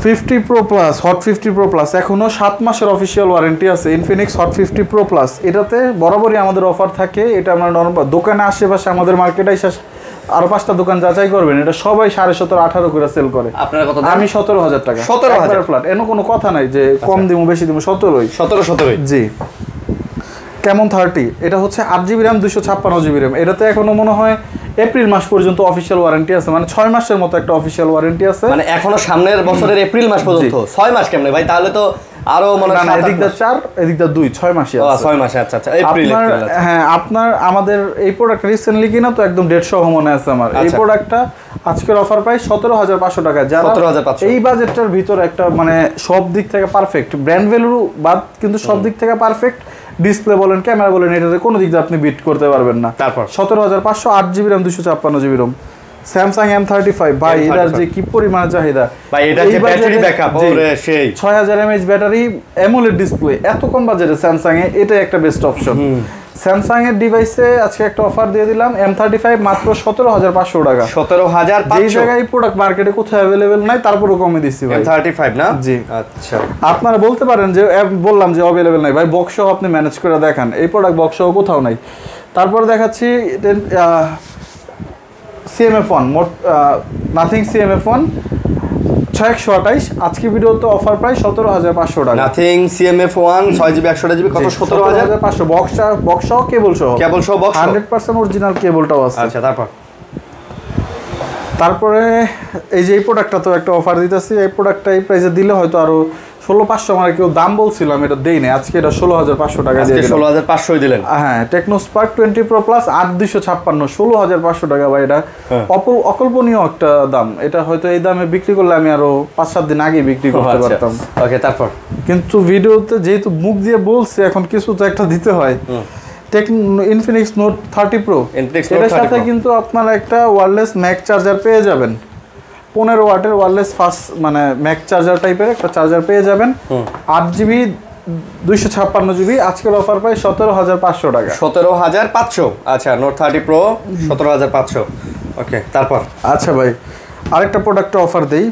50 Pro Plus, hot 50 Pro Plus এখনো 7 মাসের অফিশিয়াল ওয়ারেন্টি আছে। ইনফিনিক্স হট 50 Pro Plus, এটাতে বরাবরই আমাদের অফার থাকে। এটা আমরা নরমাল দোকানে আশেপাশে আমাদের মার্কেটে আরো 5টা দোকান যাচাই করবেন, এটা সবাই 17.5 18 করে সেল করে। আপনারা কত? আমি 17,000 টাকা। 17,000 ফ্ল্যাট, এর কোনো কথা নাই যে কম দিমু বেশি দিমু, 17 জি। কেমন 30, এটা হচ্ছে 8GB RAM 256GB RAM। এটাতে এখনো মনে হয় এপ্রিল মাস পর্যন্ত অফিশিয়াল ওয়ারেন্টি আছে, মানে 6 মাসের মতো একটা অফিশিয়াল ওয়ারেন্টি আছে। মানে এখনো সামনের বছরের এপ্রিল মাস পর্যন্ত। 6 মাস কেমনে ভাই? তাহলে তো আরো মনে হয় এদিকটা 4 এদিকটা 2, 6 মাসই আছে। 6 মাসে। আচ্ছা এপ্রিল। হ্যাঁ আপনার আমাদের এই প্রোডাক্ট রিসেন্টলি কিনা তো একদম ডেট সহ মনে আছে আমার। এই প্রোডাক্টটা আজকের অফার প্রাইস 17,500 টাকা। যারা এই বাজেটটার ভিতর একটা মানে সব দিক থেকে পারফেক্ট, ব্র্যান্ড ভ্যালু বাদ কিন্তু সব দিক থেকে পারফেক্ট, ডিসপ্লে বলেন ক্যামেরা বলেন এটাতে কোনো দিক দিয়ে আপনি বিট করতে পারবেন না। তারপর 17,500 8GB RAM 256GB ROM Samsung M35 ভাই, এটার যে কি পরিমাণে চাহিদা ভাই, এটা যে ব্যাটারি ব্যাকআপ ওরে সেই 6000 mAh ব্যাটারি, অ্যামোলেড ডিসপ্লে, এত কম বাজেটে স্যামসাং এ এটা একটা বেস্ট অপশন। স্যামসাং এর ডিভাইসে আজকে একটা অফার দিয়ে দিলাম M35 মাত্র 17,500 টাকা। 17,500। এই জায়গায় প্রোডাক্ট মার্কেটে কোথাও अवेलेबल নাই, তারপরও কমে দিচ্ছি ভাই। M35 না? জি আচ্ছা আপনারা বলতে পারেন যে বললাম যে अवेलेबल নাই ভাই, বক্স সহ আপনি ম্যানেজ করে দেখান, এই প্রোডাক্ট বক্স সহ কোথাও নাই। তারপর দেখাচ্ছি CMF1 নাথিং CMF1 6128 আজকে ভিডিওতে অফার প্রাইস 17,500 টাকা। নাথিং CMF1 6GB 128GB কত? 17,500 বক্স সহ কেবল সহ বক্স 100% অরিজিনাল কেবলটাও আছে। আচ্ছা তারপরে এই যে এই প্রোডাক্টটা তো একটা অফার দিতেছি, এই প্রোডাক্টটা এই প্রাইসে দিলে হয়তো আরো 16,500 আমার কেউ দাম বলছিলাম, এটা দেই না, আজকে এটা 16,500 টাকা দিয়ে দিলাম। 16,500 দিলেন। হ্যাঁ টেকনো স্পার্ক 20 Pro Plus 8,256 16,500 টাকা ভাই, এটা অকল্পনীয় একটা দাম। এটা হয়তো এই দামে বিক্রি করলে আমি আরো 5-7 দিন আগে বিক্রি করতে পারতাম। ওকে তারপর কিন্তু ভিডিওতে যেহেতু মুখ দিয়ে বলছি, এখন কিছু তো একটা দিতে হয়। ইনফিনিক্স নোট 30 প্রো, এটার সাথে কিন্তু আপনারা একটা ওয়্যারলেস ম্যাক চার্জার পেয়ে যাবেন, 15 ওয়াটের ওয়্যারলেস ফাস্ট মানে ম্যাক চার্জার টাইপের একটা চার্জার পেয়ে যাবেন। 8GB 256 GB আজকের অফার প্রাইস 17,500 টাকা। 17,500। আচ্ছা, নোট 30 প্রো 17,500। ওকে, তারপর আচ্ছা ভাই, আরেকটা প্রোডাক্টে অফার দেই।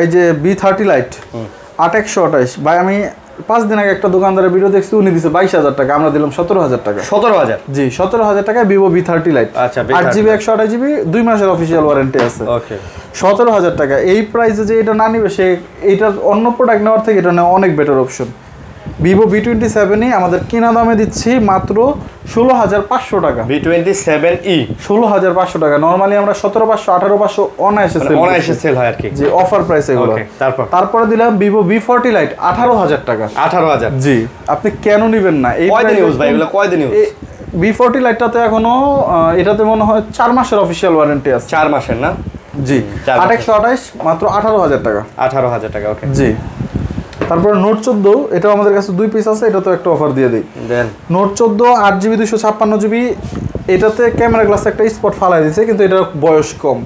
এই যে B30 লাইট 8128 ভাই, আমি 5 দিন আগে একটা দোকানদারের ভিডিও দেখছি, উনি দিছে 22,000 টাকা, আমরা দিলাম 17,000 টাকা। 17,000? জি, 17,000 টাকায় ভিভো B30 লাইট। আচ্ছা, 8GB 128GB 2 মাসের অফিসিয়াল ওয়ারেন্টি আছে। ওকে, 17,000 টাকা। এই প্রাইসে যে এটা না নিবে, সে এইটার অন্য প্রোডাক্ট নেওয়ার থেকে এটা নেওয়া অনেক বেটার অপশন। ভিভো B27 আমাদের কিনা দামে দিচ্ছি মাত্র 16,500 টাকা। B27e 16,500 টাকা। নরমালি আমরা 17,500 18,500 অনায়াসে সেল হয় আর কি। জি, অফার প্রাইস এগুলো। ওকে, তারপরে দিলাম ভিভো V40 লাইট 18,000 টাকা। 18,000? জি, আপনি কেন নেবেন না? এই কয়দিন ইউজ ভাই এগুলো, কয়দিন ইউজ? V40 লাইটটাতে এখনো এটাতে মনে হয় 4 মাসের অফিসিয়াল ওয়ারেন্টি আছে। 4 মাসের না? জি, 8128 মাত্র 18,000 টাকা। 18,000 টাকা। ওকে, জি। তারপরে নোট 14, এটাও আমাদের কাছে 2 পিস আছে, এটা তো একটা অফার দিয়ে দিই। দেন নোট 14 8GB 256GB, এটাতে ক্যামেরা গ্লাস একটা স্পট ফালাই দিয়েছে, কিন্তু এটার বয়স কম।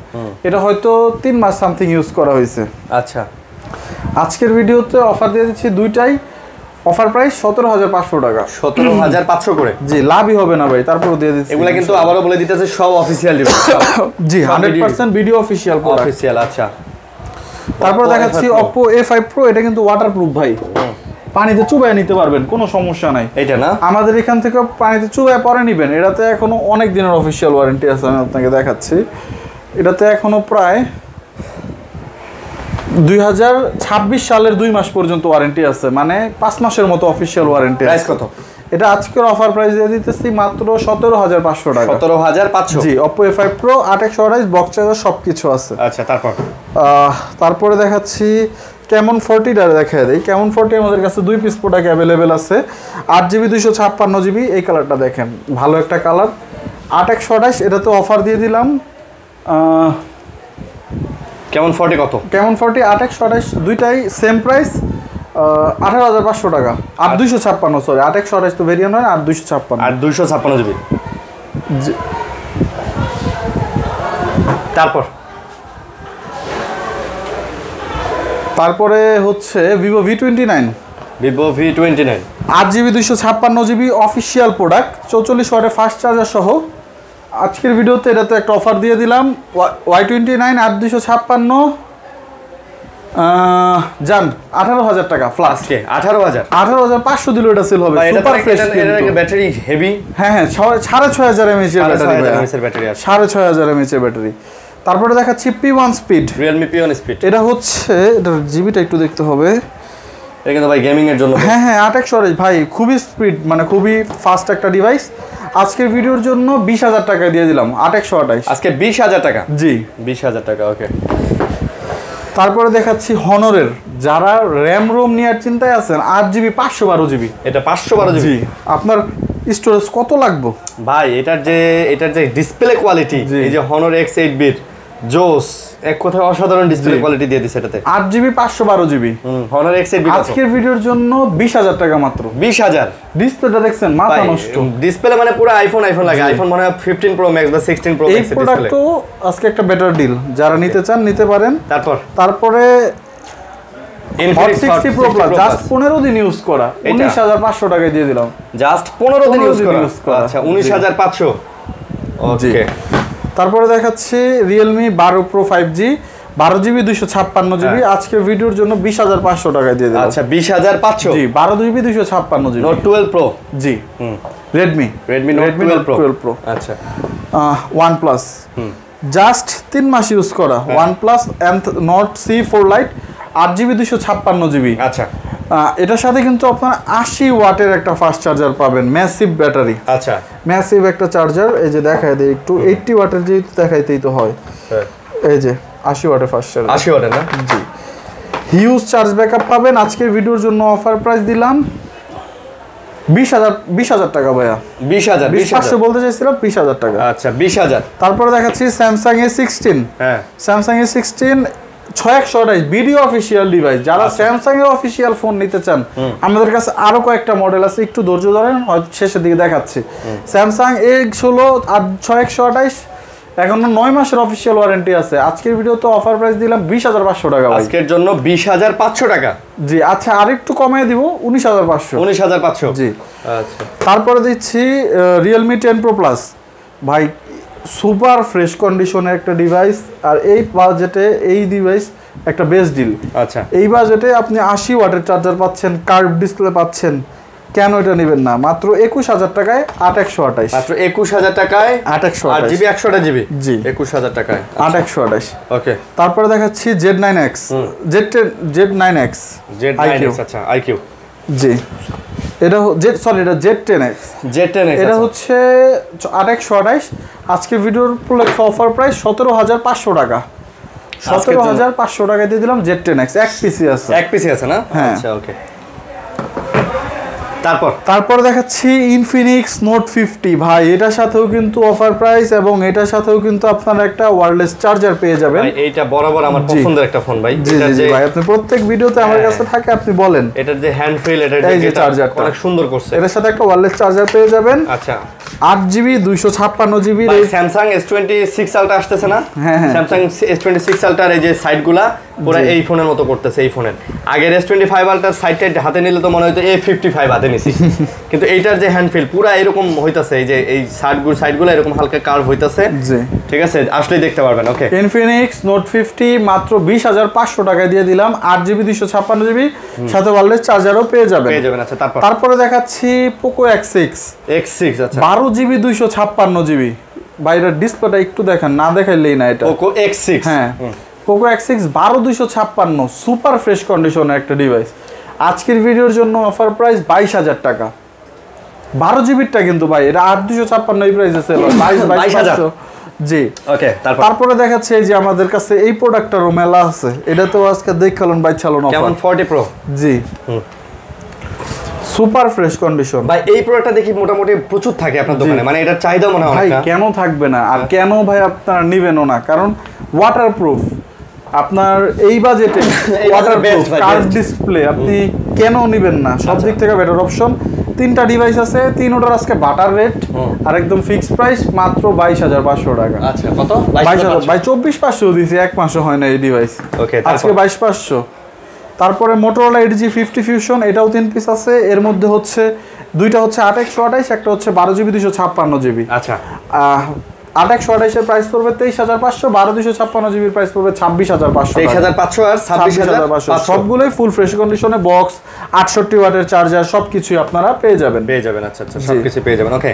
এটা হয়তো 3 মাস সামথিং ইউজ করা হয়েছে। আচ্ছা, আজকের ভিডিওতে অফার দিয়ে দিচ্ছি দুইটাই, অফার প্রাইস 17,500 টাকা। 17,500 করে? জি, লাভই হবে না ভাই, তারপরে দিয়ে দিচ্ছি। এগুলা কিন্তু আবারও বলে দিতেছে সব অফিসিয়াল ডিভাইস। জি, 100% ভিডিও অফিসিয়াল প্রোডাক্ট। অফিসিয়াল। আচ্ছা, তারপর দেখাচ্ছি Oppo A5 Pro, এটা কিন্তু ওয়াটারপ্রুফ ভাই, পানিতে চুবায় নিতে পারবেন, কোনো সমস্যা নাই। এটা না? আমাদের এখান থেকে পানিতে চুবায় পরে নিবেন। এটাতে এখনো অনেক দিনের অফিসিয়াল ওয়ারেন্টি আছে, আমি আপনাকে দেখাচ্ছি। এটাতে এখনো প্রায় 2026 সালের 2 মাস পর্যন্ত ওয়ারেন্টি আছে, মানে 5 মাসের মতো অফিসিয়াল ওয়ারেন্টি। প্রাইস কত? এটা আজকের অফার প্রাইস দিয়ে দিতেছি মাত্র 17,500 টাকা। 17,500? জি, Oppo A5 Pro 8/128 box charger সবকিছু আছে। আচ্ছা, তারপরে দেখাচ্ছি ক্যামন 40টা দেখায় দেই। ক্যামন 40 আমাদের কাছে 2 পিস প্রোডাক্ট অ্যাভেলেবেল আছে। 8GB 256GB, এই কালারটা দেখেন, ভালো একটা কালার। 8/128, এটা তো অফার দিয়ে দিলাম। কেমন 40 কত? ক্যামন 40 8/128 দুইটাই সেম প্রাইস, 18,500 টাকা। 8/256, সরি, 8/128 তো ভেরিয়েন্ট হয়, 8/256। 8/256GB। জি। তারপরে হচ্ছে Vivo V29। Vivo V29 8GB 256GB official product, 44 ওয়াটের ফাস্ট চার্জার সহ। আজকের ভিডিওতে এটাতে একটা অফার দিয়ে দিলাম। Y29 8/256 জান 18,000 টাকা প্লাস। 18,500 দিলে এটা সেল হবে। Super fresh. এটা ব্যাটারি হেভি। হ্যাঁ, 6,500 mAh এর ব্যাটারি। 6,500 mAh এর ব্যাটারি। তারপরে দেখাচ্ছি P1 speed, Realme P1 speed. এটা হচ্ছে, এটার জিবিটা একটু দেখতে হবে। এটা কিন্তু ভাই গেমিং এর জন্য। হ্যাঁ, 8/128 ভাই, খুবই স্পিড, মানে খুবই ফাস্ট একটা ডিভাইস। আজকের ভিডিওর জন্য 20,000 টাকা দিয়ে দিলাম। 8/128 আজকে 20,000 টাকা? জি, 20,000 টাকা। ওকে, তারপরে দেখাচ্ছি হনরের, যারা র্যাম রোম নেওয়ার চিন্তায় আছেন, 8GB 512GB। এটা 512GB? জি। আপনার স্টোরেজ কত লাগবে ভাই? এটার যে ডিসপ্লে কোয়ালিটি, এই যে Honor X8 বিট জোস, এক কথায় অসাধারণ ডিসপ্লে কোয়ালিটি দিয়ে দিছে এটাতে। 8GB 512GB Honor X8 bit. আজকের ভিডিওর জন্য 20,000 টাকা মাত্র। 20,000? ডিসপ্লেটা দেখছেন, মাথা নষ্ট ডিসপ্লে, মানে পুরো আইফোন লাগে। আইফোন মনে হয় 15 প্রো ম্যাক্স বা 16 প্রো ম্যাক্স এই প্রোডাক্টও আজকে একটা বেটার ডিল, যারা নিতে চান নিতে পারেন। তারপরে Hot 60 Pro Plus জাস্ট 15 দিন ইউজ করা, 19,500 টাকায় দিয়ে দিলাম। জাস্ট 15 দিন ইউজ করা? আচ্ছা, 19,500। ওকে। তারপরে দেখাচ্ছি Realme 12 Pro 5G 12GB 256GB। আজকের ভিডিওর জন্য 20,500 টাকায় দিয়ে দিলাম। আচ্ছা, 20,500? জি, 12GB 256GB। Note 12 Pro? জি। Redmi Note 12 Pro। আচ্ছা। OnePlus জাস্ট 3 মাস ইউজ করা, OnePlus Nord C4 Lite 8GB 256GB। আচ্ছা, এটার সাথে কিন্তু আপনারা 80 ওয়াটের একটা ফাস্ট চার্জার পাবেন, ম্যাসিভ ব্যাটারি। আচ্ছা, ম্যাসিভ একটা চার্জার। এই যে দেখায় দেই একটু, 80 ওয়াটের যেহেতু দেখাইতেই তো হয়। এই যে 80 ওয়াটের ফাস্ট চার্জার। 80 ওয়াটের না? জি, হিউজ চার্জ ব্যাকআপ পাবেন। আজকের ভিডিওর জন্য অফার প্রাইস দিলাম 20,000 টাকা ভাইয়া। 20,000? 500 বলতে চাইছিলাম, 20,000 টাকা। আচ্ছা, 20,000। তারপরে দেখাচ্ছি স্যামসাং A16। হ্যাঁ, Samsung A16 6/128 video official device. যারা স্যামসাং এর অফিসিয়াল ফোন নিতে চান, আমাদের কাছে আরো কয়েকটা মডেল আছে, একটু ধৈর্য ধরেন, হয়তো শেষের দিকে দেখাচ্ছি। স্যামসাং A16 6/128, এখনো 9 মাসের অফিসিয়াল ওয়ারেন্টি আছে। আজকের ভিডিওতে অফার প্রাইস দিলাম 20,500 টাকা ভাই। আজকের জন্য 20,500 টাকা। জি আচ্ছা, আরেকটু কমিয়ে দিব 19,500। 19,500 জি আচ্ছা। তারপরে দিচ্ছি Realme 10 Pro Plus ভাই, সুপার ফ্রেশ কন্ডিশনের একটা ডিভাইস, আর এই বাজেটে এই ডিভাইস একটা বেস্ট ডিল। আচ্ছা, এই বাজেটে আপনি 80 ওয়াটের চার্জার পাচ্ছেন, কার্ভ ডিসপ্লে পাচ্ছেন, কেন এটা নেবেন না? মাত্র 21,000 টাকায় 8128। মাত্র 21,000 টাকায় 8128 জিবি 100টা জিবি। জি 21,000 টাকায় 8128। ওকে, তারপরে দেখাচ্ছি Z9X, Z9X Z9X। আচ্ছা, IQ। জি এটা এটা Z10X। Z10X এটা হচ্ছে 8128। আজকে ভিডিওর উপলক্ষে অফার প্রাইস 17,500 টাকা। 17,500 টাকা দিয়ে দিলাম Z10X। এক পিসি আছে, এক পিসি আছে না? হ্যাঁ। আচ্ছা ওকে। তারপর দেখাচ্ছি Infinix Note 50 ভাই, এটার সাথেও কিন্তু অফার প্রাইস এবং এটার সাথেও কিন্তু আপনারা একটা ওয়্যারলেস চার্জার পেয়ে যাবেন। ভাই এইটা বরাবর আমার পছন্দের একটা ফোন ভাই। জি জি ভাই, আপনি প্রত্যেক ভিডিওতে আমার কাছে থাকে, আপনি বলেন এটার যে হ্যান্ড ফিল, এটার যে চার্জারটা অনেক সুন্দর করছে। এটার সাথে একটা ওয়্যারলেস চার্জার পেয়ে যাবেন। আচ্ছা, 8GB 256GB। ভাই স্যামসাং S26 আলট্রা আসতেছে না? হ্যাঁ স্যামসাং S26 আলট্রার এই যে সাইডগুলা পুরো এই ফোনের মতো করতেছে। এই ফোনের আগের S25 আলট্রার সাইডটা হাতে নিলে তো মনে হতো A55 হাতে নিছি, কিন্তু এইটার যে হ্যান্ড ফিল পুরো এরকম হইতাছে, এই যে এই সাইডগুলো এরকম হালকা কার্ভ হইতাছে। জি ঠিক আছে, আসলেই দেখতে পারবেন। ওকে, Infinix Note 50 মাত্র 20,500 টাকায় দিয়ে দিলাম। 8GB 256GB সাথে ওয়্যারলেস চার্জারও পেয়ে যাবেন। আচ্ছা। তারপরে দেখাচ্ছি Poco X6। আচ্ছা, 12GB 256GB। বাইরের ডিসপ্লেটা একটু দেখেন, না দেখাইলেই না এটা। Poco X6। হ্যাঁ, Poco X6 12,256 সুপার ফ্রেশ কন্ডিশনের একটা ডিভাইস। আজকের ভিডিওর জন্য অফার প্রাইস 22,000 টাকা। 12GBটা কিন্তু ভাই, এটা 8,256 এই প্রাইসে সেল হয়। 22,000। জি ওকে, তারপরে দেখাচ্ছে এই যে আমাদের কাছে এই প্রোডাক্টটারও মেলা আছে। এটা তো আজকে দেখালন ভাই, চালন অফার। কেমন 40 Pro? জি সুপার ফ্রেশ কন্ডিশন ভাই। এই প্রোডাক্টটা দেখি মোটামুটি প্রচুর থাকে আপনার দোকানে, মানে এটার চাহিদা মনে হয় ভাই। অনেক। কেন থাকবে না? আর কেন ভাই আপনারা নিবেনও না? কারণ ওয়াটারপ্রুফ। আপনার এই বাজেটে ওয়াটারপ্রুফ কার্ভ ডিসপ্লে আপনি কেন নিবেন না? সব দিক থেকে বেটার অপশন। 3টা ডিভাইস আছে, 3টার আজকে বাটার রেট আর একদম ফিক্সড প্রাইস মাত্র 22,500 টাকা। আচ্ছা, কত? 22,000 ভাই, 24,500 দিয়েছি, এক মাসও হয় না এই ডিভাইস। ওকে, আজকে 22,500। তারপরে Motorola Edge 50 Fusion, এটাও 3 পিস আছে। এর মধ্যে হচ্ছে দুইটা হচ্ছে 8/128, একটা হচ্ছে 12GB 256GB। আচ্ছা, 8/128 এর প্রাইস পড়বে 23,500, 12/256GB এর প্রাইস পড়বে 26,500। 23,500 আর 26,500 সবগুলোই ফুল ফ্রেশ কন্ডিশনে, বক্স, 68 ওয়াটের চার্জার, সবকিছুই আপনারা পেয়ে যাবেন। আচ্ছা, সবকিছু পেয়ে যাবেন। ওকে,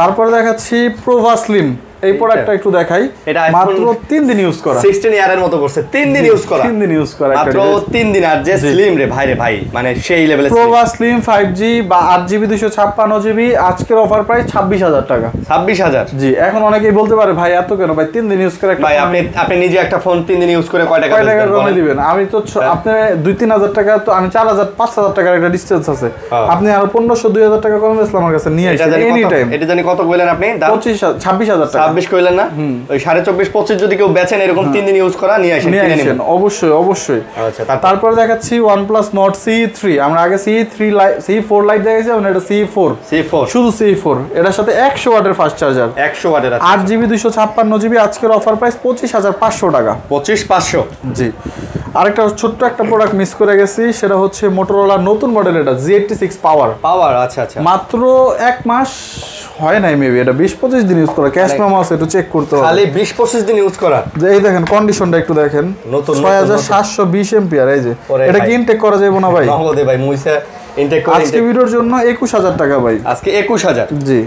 তারপর দেখাচ্ছি Prova Slim। এই প্রোডাক্টটা একটু দেখাই। এটা মাত্র 3 দিন ইউজ করা, 16 ইয়ারের মতো করছে। 3 দিন ইউজ করা, 3 দিন ইউজ করা মাত্র 3 দিন। আর যে স্লিম রে ভাই, মানে সেই লেভেলে Prova Slim 5G বা 8GB 256GB আজকের অফার প্রাইস 26,000 টাকা। 26,000? জি। এখন অনেকেই বলতে পারে ভাই এত কেন? ভাই 3 দিন ইউজ করে একটা ভাই, আপনি নিজে একটা ফোন 3 দিন ইউজ করে কয় টাকা কমে দিবেন? আমি তো আপনি 2-3 টাকা, তো আমি 4,000-5,000 টাকার একটা ডিসটেন্স আছে। আপনি আরো 1,500-2,000 টাকা কমে বেচলে আমার কাছে নিয়ে আসেন এনি টাইম। এটা জানি কত কইলেন আপনি? 26,000 টাকা। 26 কইলেন না? ওই 24.5-25 যদি কেউ বেচেন এরকম 3 দিন ইউজ করা নিয়ে আসেন। অবশ্যই। আচ্ছা, তারপর দেখাচ্ছি OnePlus Nord CE3। আমরা আগে CE4 লাইট দেখাইছি, এবং এটা CE4, শুধু CE4। এটার সাথে 100 ওয়াটের ফাস্ট চার্জার, 100 ওয়াটের, 8GB 256GB। আজকের অফার প্রাইস 25,500 টাকা। 25,500? জি। আরেকটা ছোট্ট একটা প্রোডাক্ট মিস করে গেছি, সেটা হচ্ছে Motorola নতুন মডেল, এটা Z86 পাওয়ার। আচ্ছা। মাত্র 1 মাস হয় নাই, মেবি এটা 20-25 দিন ইউজ করা। ক্যাশ মেমো আছে, একটু চেক করতে হবে। খালি 20-25 দিন ইউজ করা? এই দেখেন কন্ডিশনটা একটু দেখেন, 6720 এম্পিয়ার। এই যে এটা কি ইনটেক করা যাবে না ভাই? নগদে ভাই, মুইসা ইনটেক করে। আজকে ভিডিওর জন্য 21,000 টাকা ভাই। আজকে 21,000? জি।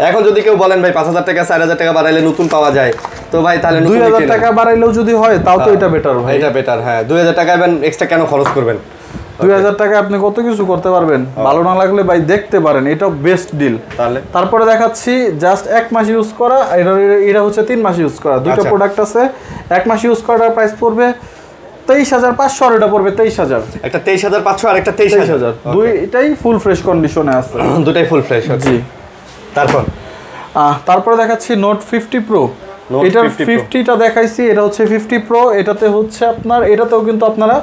এখন যদি কেউ বলেন ভাই 5,000 টাকা 4,000 টাকা বাড়াইলে নতুন পাওয়া যায়, তো ভাই তাহলে 2,000 টাকা বাড়াইলেও যদি হয় তাও তো এটা বেটার ভাই। এটা বেটার, হ্যাঁ। 2,000 টাকা এক্সট্রা কেন খরচ করবেন? 2,000 টাকা আপনি কত কিছু করতে পারবেন। ভালো না লাগলে ভাই দেখতে পারেন, এটা বেস্ট ডিল। তারপরে দেখাচ্ছি জাস্ট 1 মাস ইউজ করা, এটা হচ্ছে 3 মাস ইউজ করা। দুইটা প্রোডাক্ট আছে। 1 মাস ইউজ করার প্রাইস পড়বে 23,500, আর এটা পড়বে 23,000। একটা 23,500 আর একটা 23,000। দুইটাই ফুল ফ্রেশ কন্ডিশনে আছে, দুটাই ফুল ফ্রেশ। জি। তারপরে দেখাচ্ছি Note 50 Pro। এটা 50টা দেখাইছি, এটা হচ্ছে 50 Pro। এটাতে হচ্ছে আপনার, এটাতেও কিন্তু আপনারা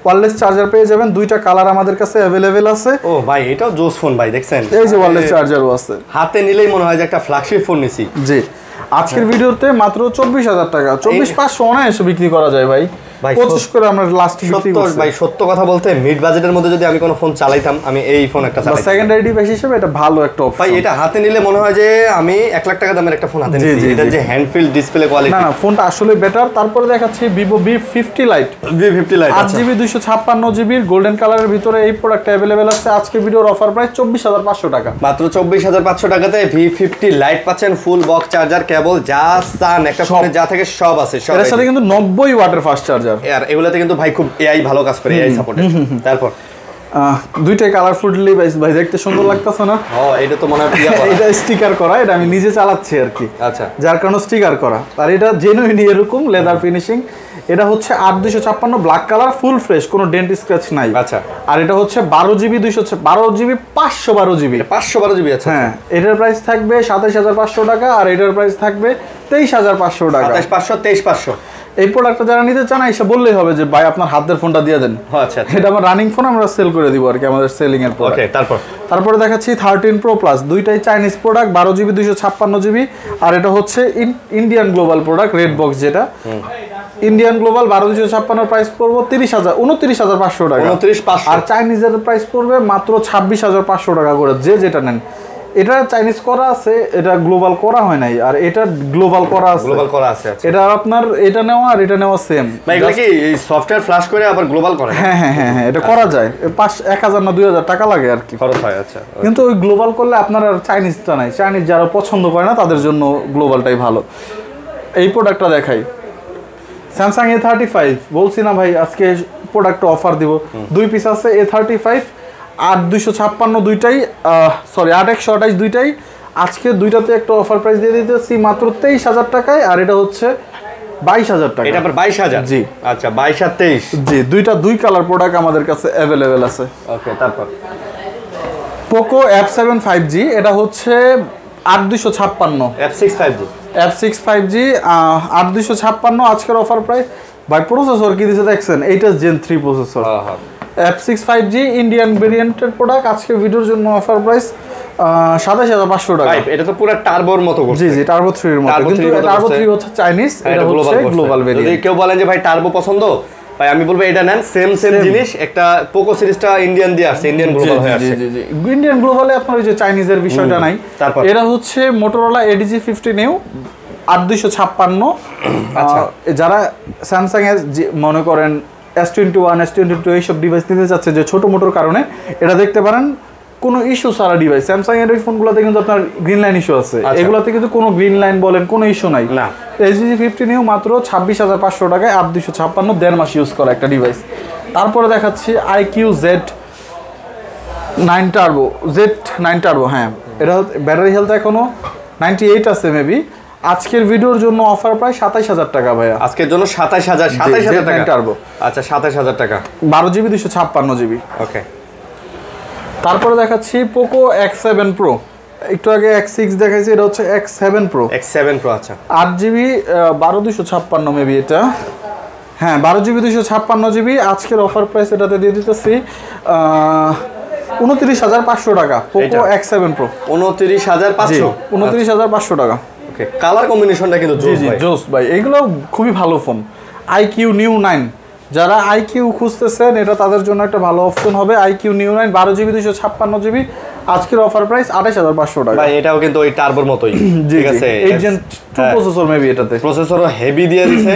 ওয়্যারলেস চার্জার পেয়ে যাবেন। দুইটা কালার আমাদের কাছে अवेलेबल আছে। ও ভাই, এটাও জোস ফোন ভাই, দেখছেন? এই যে ওয়্যারলেস চার্জারও আছে। হাতে নিলেই মনে হয় যে একটা ফ্ল্যাগশিপ ফোন নিছি। জি। আজকের ভিডিওতে মাত্র 24,000 টাকা, 24,500 অনায়াসে বিক্রি করা যায় ভাই। 25 করে আমরা লাস্ট বিক্রি করছি ভাই। সত্য কথা বলতে মিড বাজেটের মধ্যে যদি আমি কোনো ফোন চালাইতাম, আমি এই ফোন একটা চালাইতাম। সেকেন্ডারি ডিভাইস হিসেবে এটা ভালো একটা অপশন ভাই। এটা হাতে নিলে মনে হয় যে আমি 1 লাখ টাকা দামের একটা ফোন হাতে নিয়েছি। এটা যে হ্যান্ড ফিল ডিসপ্লে কোয়ালিটি, না ফোনটা আসলে বেটার। তারপরে দেখাচ্ছি Vivo V50 Lite, 8GB 256GB golden কালারের ভিতরে এই প্রোডাক্ট अवेलेबल আছে। আজকে ভিডিওর অফার প্রাইস 24,500 টাকা, মাত্র 24,500 টাকাতে V50 Lite পাচ্ছেন। ফুল বক্স চার্জার, কেবল যা চান একটা ফোনে যা থেকে সব আছে। সব এর সাথে কিন্তু 90 ওয়াটের ফাস্ট চার্জার। আর এগুলাতে কিন্তু ভাই খুব এআই ভালো কাজ করে, এআই সাপোর্টেড। তারপর দুইটাই কালারফুল ডিভাইস ভাই, দেখতে সুন্দর লাগতেছে না? এটা তো মনে হয় এটা স্টিকার করা, এটা আমি নিজে চালাচ্ছি আর কি। আচ্ছা, যার কারণে স্টিকার করা। আর এটা জেনুইন এরকম লেদার ফিনিশিং। এটা হচ্ছে 8256 ব্ল্যাক কালার, ফুল ফ্রেশ, কোনো ডেন্ট স্ক্র্যাচ নাই। আচ্ছা। আর এটা হচ্ছে 12GB 512GB। 512GB আছে। হ্যাঁ, এটার প্রাইস থাকবে 27,500 টাকা, আর এটার প্রাইস থাকবে 23,500 টাকা। 27,500 23,500। এই প্রোডাক্টটা যারা নিতে চান এসে বললেই হবে যে ভাই আপনার হাতের ফোনটা দিয়ে দেন। আচ্ছা, এটা আমার রানিং ফোন, আমরা সেল করে দিব আর কি, আমাদের সেলিং এর প্রোডাক্ট। ওকে, তারপরে দেখাচ্ছি 13 Pro Plus, দুইটাই চাইনিজ প্রোডাক্ট, 12GB 256GB। আর এটা হচ্ছে Indian global product, red box যেটা ইন্ডিয়ান গ্লোবাল। 12/256 প্রাইস পড়বে 29,500 টাকা। 29,500। আর চাইনিজের প্রাইস পড়বে মাত্র 26,500 টাকা করে, যে যেটা নেন। এটা চাইনিজ করা আছে, এটা গ্লোবাল করা হয় নাই, আর এটা গ্লোবাল করা আছে। আচ্ছা। এটা আপনার এটা নেওয়া আর এটা নেওয়া সেম। ভাই এগুলা কি এই সফটওয়্যার ফ্ল্যাশ করে আবার গ্লোবাল করে? হ্যাঁ, এটা করা যায়। 1,000 না 2,000 টাকা লাগে আর কি, খরচ হয়। আচ্ছা, কিন্তু ওই গ্লোবাল করলে আপনার আর চাইনিজটা নাই। চাইনিজ যারা পছন্দ করে না তাদের জন্য গ্লোবালটাই ভালো। এই প্রোডাক্টটা দেখাই, স্যামসাং A35। বলছি না ভাই আজকে প্রোডাক্টটা অফার দিব। 2 পিস আছে A35, 8256 দুইটাই, সরি 8128 দুইটাই। আজকে দুইটাতে একটা অফার প্রাইস দিয়ে দিতেছি মাত্র 23,000 টাকায়, আর এটা হচ্ছে 22,000 টাকা। এটা আবার 22,000? জি। আচ্ছা, 22 আর 23। জি, দুই কালার প্রোডাক্ট আমাদের কাছে अवेलेबल আছে। ওকে, তারপর পোকো F7 5G, এটা হচ্ছে 8256। F6 5G, F6 5G 8256 আজকের অফার প্রাইস। ভাই প্রসেসর কি দিছে দেখছেন? এইটা Gen 3 processor. F6 5G Indian ভেরিয়েন্টের প্রোডাক্ট। আজকের ভিডিওর জন্য অফার প্রাইস 27,500 টাকা। এটা তো পুরো টার্বোর মতো করছে। জি, টার্বো 3 এর মতো, কিন্তু টার্বো 3 হচ্ছে চাইনিজ, এটা হচ্ছে গ্লোবাল ভেরিয়েন্ট। যদি কেউ বলেন যে ভাই টার্বো পছন্দ, ভাই আমি বলবো এটা নেন। সেম জিনিস। একটা পোকো সিরিজটা ইন্ডিয়ান দিয়ে আসছে, ইন্ডিয়ান গ্লোবাল হয়ে আসছে। জি, ইন্ডিয়ান গ্লোবালে আপনার ওই যে চাইনিজের বিষয়টা নাই। এটা হচ্ছে মোটরোলা ADG 50 নিউ 8256। আচ্ছা, যারা স্যামসাং এর মনে করেন S21 S22 এইসব ডিভাইস নিতে চাচ্ছে যে ছোট মোটর কারণে, এটা দেখতে পারেন। কোনো ইস্যু সারা ডিভাইস। স্যামসাং এর ওই ফোনগুলোতে কিন্তু আপনার গ্রিন লাইন ইস্যু আছে, এগুলোতে কিন্তু কোনো গ্রিন লাইন বলেন কোনো ইস্যু নাই। না, ADG 50 নিউ মাত্র 26,500 টাকায় 8256, 1.5 মাস ইউজ করা একটা ডিভাইস। তারপরে দেখাচ্ছি IQ Z9 টার্বো। হ্যাঁ, এটা ব্যাটারি হেলথ এখনো 98 আছে মেবি। আজকের ভিডিওর জন্য অফার প্রায় 27,000 টাকা ভাইয়া। আজকের জন্য 27,000 টাকা টার্বো। আচ্ছা, 27,000 টাকা, 12GB 256GB। ওকে। তারপরে দেখাচ্ছি পোকো X7 Pro। একটু আগে X6 দেখাইছি, এটা হচ্ছে X7 Pro। আচ্ছা, 8GB 12/256 মেবি এটা। হ্যাঁ, 12GB 256GB। আজকের অফার প্রাইস এটাতে দিয়ে দিতেছি 29,500 টাকা। Poco X7 Pro 29,500। 29,500 টাকা। ওকে, কালার কম্বিনেশনটা কিন্তু জোস ভাই, এগুলো খুবই ভালো ফোন। IQ New 9, যারা IQ খুঁজতেছেন এটা তাদের জন্য একটা ভালো অপশন হবে। IQ New 9 12GB 256GB। আজকের অফার প্রাইস 28,500 টাকা। ভাই এটাও কিন্তু ওই টার্বোর মতোই, ঠিক আছে। 8 Gen 2 প্রসেসর মেবি এটাতে। প্রসেসরও হেভি দিয়ে দিয়েছে,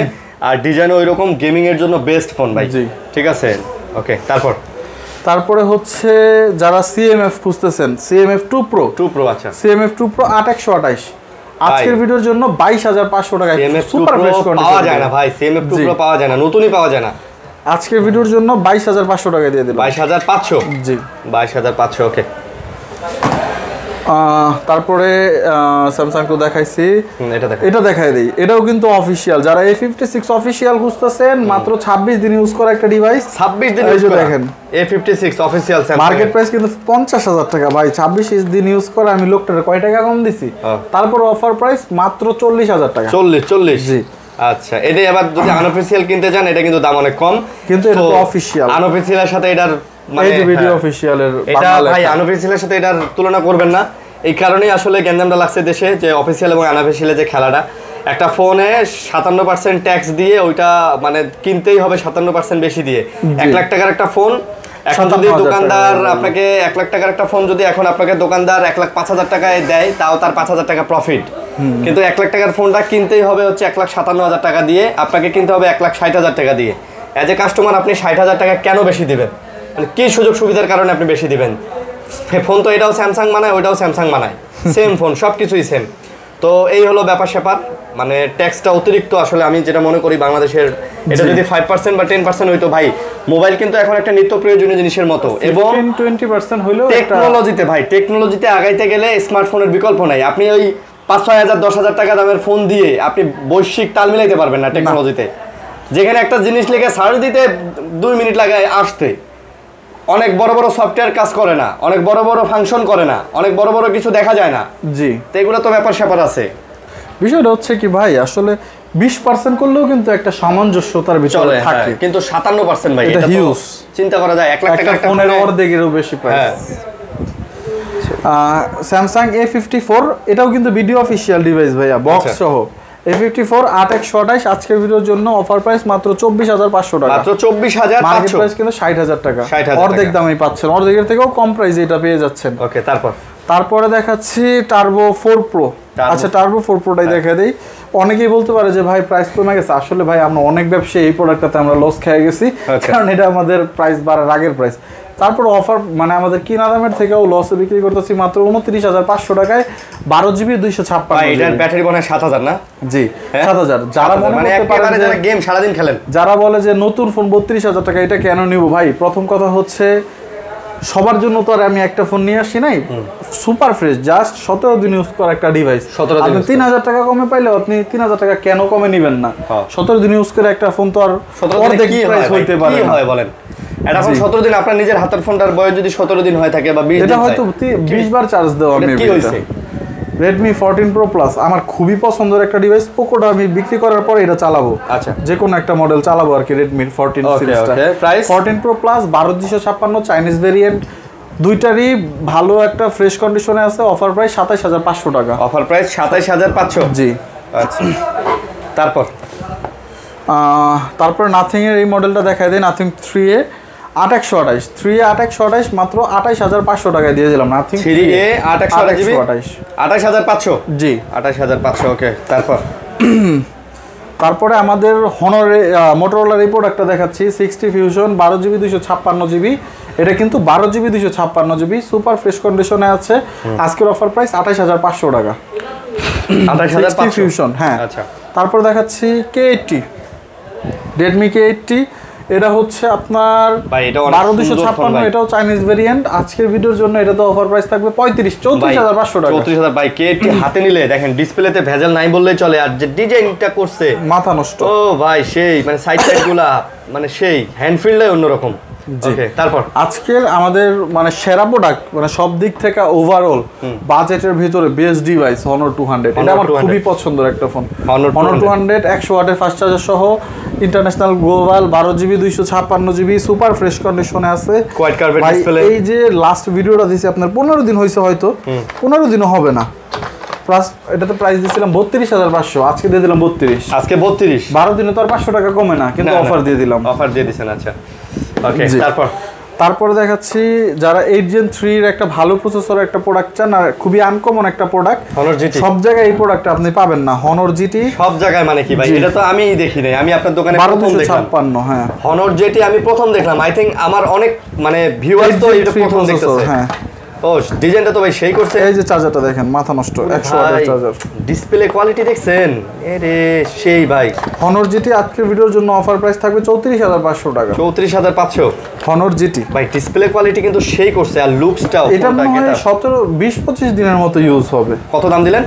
আর ডিজাইনও ওইরকম গেমিং এর জন্য বেস্ট ফোন ভাই। জি, ঠিক আছে। ওকে, তারপরে হচ্ছে যারা CMF খুঁজতেছেন, CMF 2 Pro। আচ্ছা, CMF 2 Pro 8128। আজকের ভিডিওর জন্য 22,500 টাকা। সুপার ফ্রেশ পাওয়া যায় না ভাই, CMF 2 Pro পাওয়া যায় না, নতুনই পাওয়া যায় না। আজকের ভিডিওর জন্য 22,500 টাকা দিয়ে দিলাম। 22,500? জি, 22,500। ওকে। তারপরে স্যামসাং তো দেখাইছি, এটা দেখাই দিই। এটাও কিন্তু অফিশিয়াল, যারা A56 অফিশিয়াল খুঁজতেছেন, মাত্র 26 দিন ইউজ করা একটা ডিভাইস। 26 দিন ইউজ করা, দেখেন A56 official Samsung. Market price কিন্তু 50,000 টাকা ভাই। 26 দিন ইউজ করা আমি লোকটারে কয় টাকা কম দিছি। তারপর অফার প্রাইস মাত্র 40,000 টাকা। 40? জি। আচ্ছা, এটাই আবার যদি আনঅফিশিয়াল কিনতে চান, এটা কিন্তু দাম অনেক কম, কিন্তু এটা তো অফিশিয়াল। আনঅফিশিয়ালের সাথে এটার মানে এই যে ভিডিও অফিশিয়ালের এটা ভাই আনঅফিশিয়ালের সাথে এটার তুলনা করবেন না। এই কারণেই আসলে গ্যাঞ্জামটা লাগছে দেশে, যে অফিসিয়াল এবং আনঅফিসিয়ালে যে খেলাটা, একটা ফোনে 57% ট্যাক্স দিয়ে ওইটা মানে কিনতেই হবে 57% বেশি দিয়ে। 1 লাখ টাকার একটা ফোন এখন যদি দোকানদার আপনাকে 1 লাখ টাকার একটা ফোন যদি এখন আপনাকে দোকানদার 1,05,000 টাকায় দেয়, তাও তার 5,000 টাকা প্রফিট। কিন্তু 1 লাখ টাকার ফোনটা কিনতেই হবে হচ্ছে 1,57,000 টাকা দিয়ে, আপনাকে কিনতে হবে 1,60,000 টাকা দিয়ে। অ্যাজ এ কাস্টমার আপনি 60,000 টাকা কেন বেশি দিবেন? মানে কি সুযোগ সুবিধার কারণে আপনি বেশি দিবেন? ফোন তো এটাও স্যামসাং বানায়, ওইটাও স্যামসাং বানায়, সেম ফোন, সব কিছুই সেম। তো এই হলো ব্যাপার স্যাপার, মানে ট্যাক্সটা অতিরিক্ত আসলে আমি যেটা মনে করি বাংলাদেশের, এটা যদি 5% বা 10% হইতো ভাই, মোবাইল কিন্তু এখন একটা নিত্য প্রয়োজনীয় জিনিসের মতো। এবং 20% হইলেও টেকনোলজিতে ভাই, টেকনোলজিতে আগাইতে গেলে স্মার্টফোনের বিকল্প নাই। আপনি ওই 5-6 হাজার 10,000 টাকা দামের ফোন দিয়ে আপনি বৈশ্বিক তাল মিলাইতে পারবেন না টেকনোলজিতে। যেখানে একটা জিনিস লিখে সার্চ দিতে 2 মিনিট লাগে আসতে, অনেক বড় বড় সফটওয়্যার কাজ করে না, অনেক বড় বড় ফাংশন করে না, অনেক বড় বড় কিছু দেখা যায় না। জি, তো এগুলো তো ব্যাপার স্যাপার আছে। বিষয়টা হচ্ছে কি ভাই, আসলে 20% করলেও কিন্তু একটা সামঞ্জস্যতার ভিতরে থাকে, কিন্তু 57% ভাই এটা হিউজ। চিন্তা করা যায় 1 লাখ টাকা একটা ফোনের অর্ধেকেরও বেশি প্রাইস। স্যামসাং A54 এটাও কিন্তু ভিডিও অফিশিয়াল ডিভাইস ভাইয়া, বক্স সহ। A54 8128 আজকের ভিডিওর জন্য অফার প্রাইস মাত্র 24,500 টাকা। মাত্র 24,500, মার্কেট প্রাইস কিন্তু 60,000 টাকা। 60,000 অর্ধেক দামেই পাচ্ছেন, অর্ধেকের থেকেও কম প্রাইসে এটা পেয়ে যাচ্ছেন। ওকে, তারপরে দেখাচ্ছি টার্বো 4 প্রো। আচ্ছা, টার্বো 4 প্রোটাই দেখা দেই। অনেকেই বলতে পারে যে ভাই প্রাইস কমে গেছে, আসলে ভাই আমরা অনেক ব্যবসায়ী এই প্রোডাক্টটাতে আমরা লস খেয়ে গেছি, কারণ এটা আমাদের প্রাইস বাড়ার আগের প্রাইস। তারপর অফার মানে আমাদের কিনা দামের থেকেও লসে বিক্রি করতেছি মাত্র 29,500 টাকায় 12GB 256। এটার ব্যাটারি মনে হয় 7,000 না? জি, 7,000। যারা মনে করতে পারে যারা গেম সারাদিন খেলেন, যারা বলে যে নতুন ফোন 32,000 টাকা, এটা কেন নিব ভাই? প্রথম কথা হচ্ছে সবার জন্য তো আর আমি একটা ফোন নিয়ে আসি নাই, সুপার ফ্রেশ, জাস্ট 17 দিন ইউজ করা একটা ডিভাইস। আপনি 3,000 টাকা কমে পাইলেও আপনি 3,000 টাকা কেন কমে নিবেন না? 17 দিন ইউজ করে একটা ফোন তো আর অর্ধেক প্রাইস হইতে পারে না। কি হয় বলেন? এটা এখন 17 দিন আপনার নিজের হাতের ফোনটার বয়স যদি 17 দিন হয়ে থাকে বা 20 দিন, এটা হয়তো 20 বার চার্জ দেওয়া আমি। কি হইছে? Redmi 14 Pro Plus আমার খুবই পছন্দের একটা ডিভাইস। পোকোটা আমি বিক্রি করার পরে এটা চালাবো, আচ্ছা যে কোনো একটা মডেল চালাবো আর কি, Redmi 14 সিরিজটা। Price 14 Pro Plus 12,256 Chinese variant, দুইটারই ভালো একটা ফ্রেশ কন্ডিশনে আছে। অফার প্রাইস 27,500 টাকা। Offer price 27,500। জি, আচ্ছা। তারপর নাথিং এর এই মডেলটা দেখাই দেই, নাথিং 3A 8128 মাত্র 28,500 টাকায় দিয়ে দিলাম। Nothing 3A 28,500। জি, 28,500। ওকে, তারপরে আমাদের মোটরোলার এই প্রোডাক্টটা দেখাচ্ছি, 60 ফিউশন 12GB 256GB। এটা কিন্তু 12GB 256GB সুপার ফ্রেশ কন্ডিশনে আছে। আজকের অফার প্রাইস 28,500 টাকা। 28,500 ফিউশন, হ্যাঁ। আচ্ছা, তারপর দেখাচ্ছি K80, Redmi K80। এটা হচ্ছে আপনার 12,256, এটাও চাইনিজ ভেরিয়েন্ট। আজকের ভিডিওর জন্য এটা তো অফার প্রাইস থাকবে 34,500 টাকা। 34,000 ভাই। K80 হাতে নিলে দেখেন ডিসপ্লেতে ভেজাল নাই বললেই চলে, আর যে ডিজাইনটা করছে মাথা নষ্ট। ও ভাই সেই, মানে সাইড সাইডগুলা মানে সেই হ্যান্ডফিল্ডটাই অন্যরকম। ওকে, তারপর আজকের আমাদের মানে সেরা প্রোডাক্ট, মানে সব দিক থেকে ওভারঅল বাজেটের ভিতরে বেস্ট ডিভাইস Honor 200। এটা আমার খুবই পছন্দের একটা ফোন। Honor 200 100 ওয়াটের ফাস্ট চার্জার সহ, international global, 12GB 256GB super fresh কন্ডিশনে আছে। Quad curved display. এই যে লাস্ট ভিডিওটা দিছি আপনার 15 দিন হয়েছে, হয়তো 15 দিনও হবে না। প্লাস এটাতে প্রাইস দিয়েছিলাম 32,500, আজকে দিয়ে দিলাম 32। আজকে 32। 12 দিনে তো আর 500 টাকা কমে না, কিন্তু অফার দিয়ে দিলাম। অফার দিয়ে দিছেন, আচ্ছা। ওকে, তারপরে দেখাচ্ছি যারা 8 Gen 3 এর একটা ভালো প্রসেসরের একটা প্রোডাক্ট চান, আর খুবই আনকমন একটা প্রোডাক্ট। Honor GT সব জায়গায় এই প্রোডাক্টটা আপনি পাবেন না। Honor GT সব জায়গায় মানে কি ভাই? এটা তো আমি দেখি নাই, আমি আপনার দোকানে প্রথম দেখলাম। 1256, হ্যাঁ। Honor GT আমি প্রথম দেখলাম। আই থিং আমার অনেক মানে ভিউয়ার্স তো এটা প্রথম দেখতেছে। হ্যাঁ, ও ডিজাইনটা তো ভাই সেই করছে। এই যে চার্জারটা দেখেন, মাথা নষ্ট 100 ওয়াটের চার্জার। ডিসপ্লে কোয়ালিটি দেখছেন? আরে সেই ভাই। Honor GT আজকের ভিডিওর জন্য অফার প্রাইস থাকবে 34,500 টাকা। 34,500 Honor GT ভাই। ডিসপ্লে কোয়ালিটি কিন্তু সেই করছে, আর লুকসটাও। এটা মনে হয় 20-25 দিনের মতো ইউজ হবে। কত দাম দিলেন?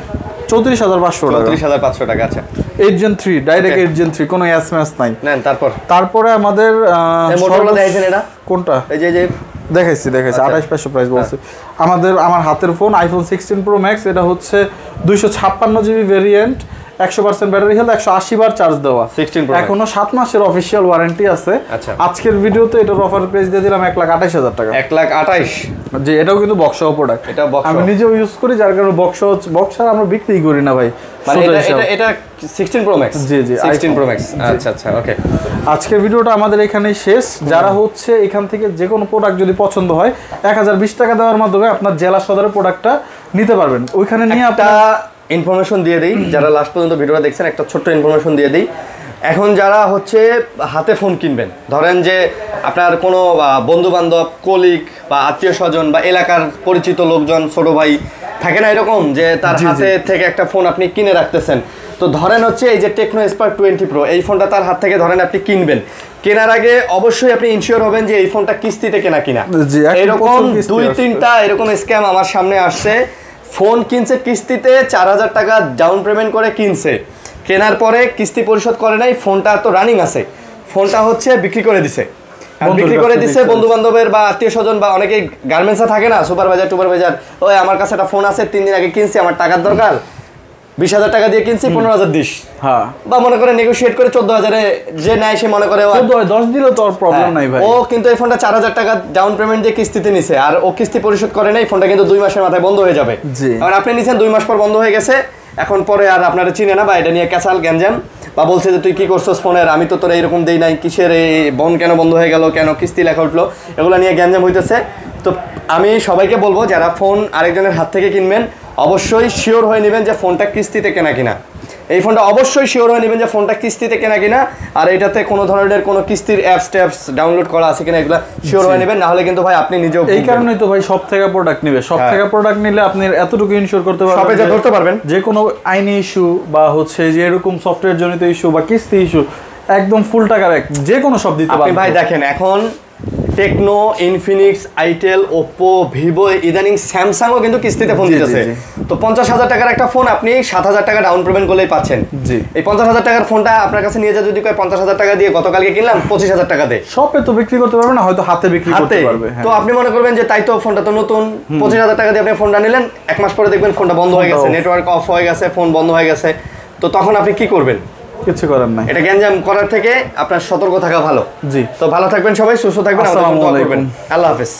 34,500 টাকা। 34,500 টাকা। আচ্ছা, 8 Gen 3 ডাইরেক্ট 8 Gen 3, কোনো এসএমএস নাই। নেন। তারপরে আমাদের মোটরোলা দেখাইছেন এটা কোনটা? এই যে দেখাইছি 28,500 প্রাইস বলছি। আমার হাতের ফোন iPhone 16 Pro Max, এটা হচ্ছে 256GB ভেরিয়েন্ট 100% ব্যাটারি হেলথ, 180 বার চার্জ দেওয়া, 16 Pro Max। এখনো 7 মাসের অফিসিয়াল ওয়ারেন্টি আছে। আচ্ছা। আজকের ভিডিওতে এটার অফার প্রাইস দিয়ে দিলাম 1,28,000 টাকা। 1,28,000। জি, এটাও কিন্তু বক্স সহ প্রোডাক্ট। এটা box আমি সহ। নিজেও ইউজ করি, যার কারণে বক্স ছাড়া আমরা বিক্রি করি না ভাই। মানে ছোট এটা হিসাব। এটা 16 Pro Max। জি, জি, 16 Pro iPhone। Max। আচ্ছা আচ্ছা, ওকে। আজকের ভিডিওটা আমাদের এখানেই শেষ। যারা হচ্ছে এখান থেকে যে কোনো প্রোডাক্ট যদি পছন্দ হয় 1020 টাকা দেওয়ার মাধ্যমে আপনার জেলা সদরের প্রোডাক্টটা নিতে পারবেন। ওইখানে নিয়ে একটা ইনফরমেশন দিয়ে দিই, যারা লাস্ট পর্যন্ত ভিডিওটা দেখছেন, একটা ছোট্ট ইনফরমেশন দিয়ে দিই। এখন যারা হচ্ছে হাতে ফোন কিনবেন, ধরেন যে আপনার কোনো বন্ধু বান্ধব, কলিগ বা আত্মীয় স্বজন বা এলাকার পরিচিত লোকজন, ছোট ভাই থাকে না এরকম, যে তার হাতে থেকে একটা ফোন আপনি কিনে রাখতেছেন। তো ধরেন হচ্ছে এই যে টেকনো স্পার্ক 20 Pro, এই ফোনটা তার হাত থেকে ধরেন আপনি কিনবেন। কেনার আগে অবশ্যই আপনি ইনশিওর হবেন যে এই ফোনটা কিস্তিতে কেনা কিনা। জি, এখন এরকম প্রচুর কিস্তি 2-3টা এরকম স্ক্যাম আমার সামনে আসছে। ফোন কিনছে কিস্তিতে, 4,000 টাকা ডাউন পেমেন্ট করে কিনছে, কেনার পরে কিস্তি পরিশোধ করে নাই, ফোনটা তো রানিং আছে, ফোনটা হচ্ছে বিক্রি করে দিছে। আর বিক্রি করে দিছে বন্ধু বান্ধবের বা আত্মীয় স্বজন বা অনেকেই গার্মেন্টসে থাকে না, সুপারভাইজার, ওই আমার কাছে একটা ফোন আছে, 3 দিন আগে কিনছি, আমার টাকার দরকার, 20,000 টাকা দিয়ে কিনছি, 15,000 দিস। হ্যাঁ, বা মনে করে নেগোশিয়েট করে 14,000-এ যে নেয় সে মনে করে 10 দিলেও তো আর প্রবলেম নাই ভাই। ও কিন্তু এই ফোনটা 4,000 টাকা ডাউন পেমেন্ট দিয়ে কিস্তিতে নিছে, আর ও কিস্তি পরিশোধ করে নাই, ফোনটা কিন্তু 2 মাসের মাথায় বন্ধ হয়ে যাবে। জি। আর আপনি নিছেন 2 মাস পর বন্ধ হয়ে গেছে, এখন পরে আর আপনারা চিনে না বা এটা নিয়ে ক্যাচাল গ্যাঞ্জাম, বা বলছে যে তুই কি করছস ফোনের, আমি তো তোর এইরকম দেই নাই, কিসের এই বন কেন বন্ধ হয়ে গেল, কেন কিস্তি লেখা উঠলো, এগুলো নিয়ে গ্যাঞ্জাম হইতেছে। তো আমি সবাইকে বলবো, যারা ফোন আরেকজনের হাত থেকে কিনবেন অবশ্যই শিওর হয়ে নেবেন যে ফোনটা কিস্তিতে কেনা কিনা। এই ফোনটা অবশ্যই শিওর হয়ে নেবেন যে ফোনটা কিস্তিতে কেনা কিনা, আর এটাতে কোনো ধরনের কোনো কিস্তির অ্যাপস ট্যাপস ডাউনলোড করা আছে কিনা এগুলো শিওর হয়ে নেবেন, না হলে কিন্তু ভাই আপনি নিজেও এই কারণেই তো ভাই সব থেকে প্রোডাক্ট নিবে। সব থেকে প্রোডাক্ট নিলে আপনি এতটুকু ইনশিওর করতে পারবেন, সবে যা ধরতে পারবেন যে কোনো আইনি ইস্যু বা হচ্ছে যে এরকম সফটওয়্যার জনিত ইস্যু বা কিস্তি ইস্যু, একদম ফুল টাকা ব্যাক যে কোনো সব দিতে আপনি পারবেন। ভাই দেখেন, এখন Tecno, Infinix, itel, Oppo, Vivo, ইদানিং স্যামসাংও কিন্তু কিস্তিতে ফোন জি, দিতেছে। জি, তো 50,000 টাকার একটা ফোন আপনি 7,000 টাকা ডাউন পেমেন্ট করলেই পাচ্ছেন। জি। এই 50,000 টাকার ফোনটা আপনার কাছে নিয়ে যা যদি কয় 50,000 টাকা দিয়ে গতকালকে কিনলাম, 25,000 টাকা দেয় শপে তো বিক্রি করতে পারবে না, হয়তো হাতে বিক্রি করতে হাতে। পারবে। তো আপনি মনে করবেন যে তাই তো ফোনটা তো নতুন, 25,000 টাকা দিয়ে আপনি ফোনটা নিলেন, 1 মাস পরে দেখবেন ফোনটা বন্ধ হয়ে গেছে, ফোনটা off। নেটওয়ার্ক অফ হয়ে গেছে, ফোন বন্ধ হয়ে গেছে। তো তখন আপনি কি করবেন? কিছু করার নাই। এটা গ্যাঞ্জাম করার থেকে আপনার সতর্ক থাকা ভালো। জি। তো ভালো থাকবেন সবাই, সুস্থ থাকবেন, আমাদের জন্য আসসালামু দোয়া আলাইকুম। করবেন। আল্লাহ হাফেজ।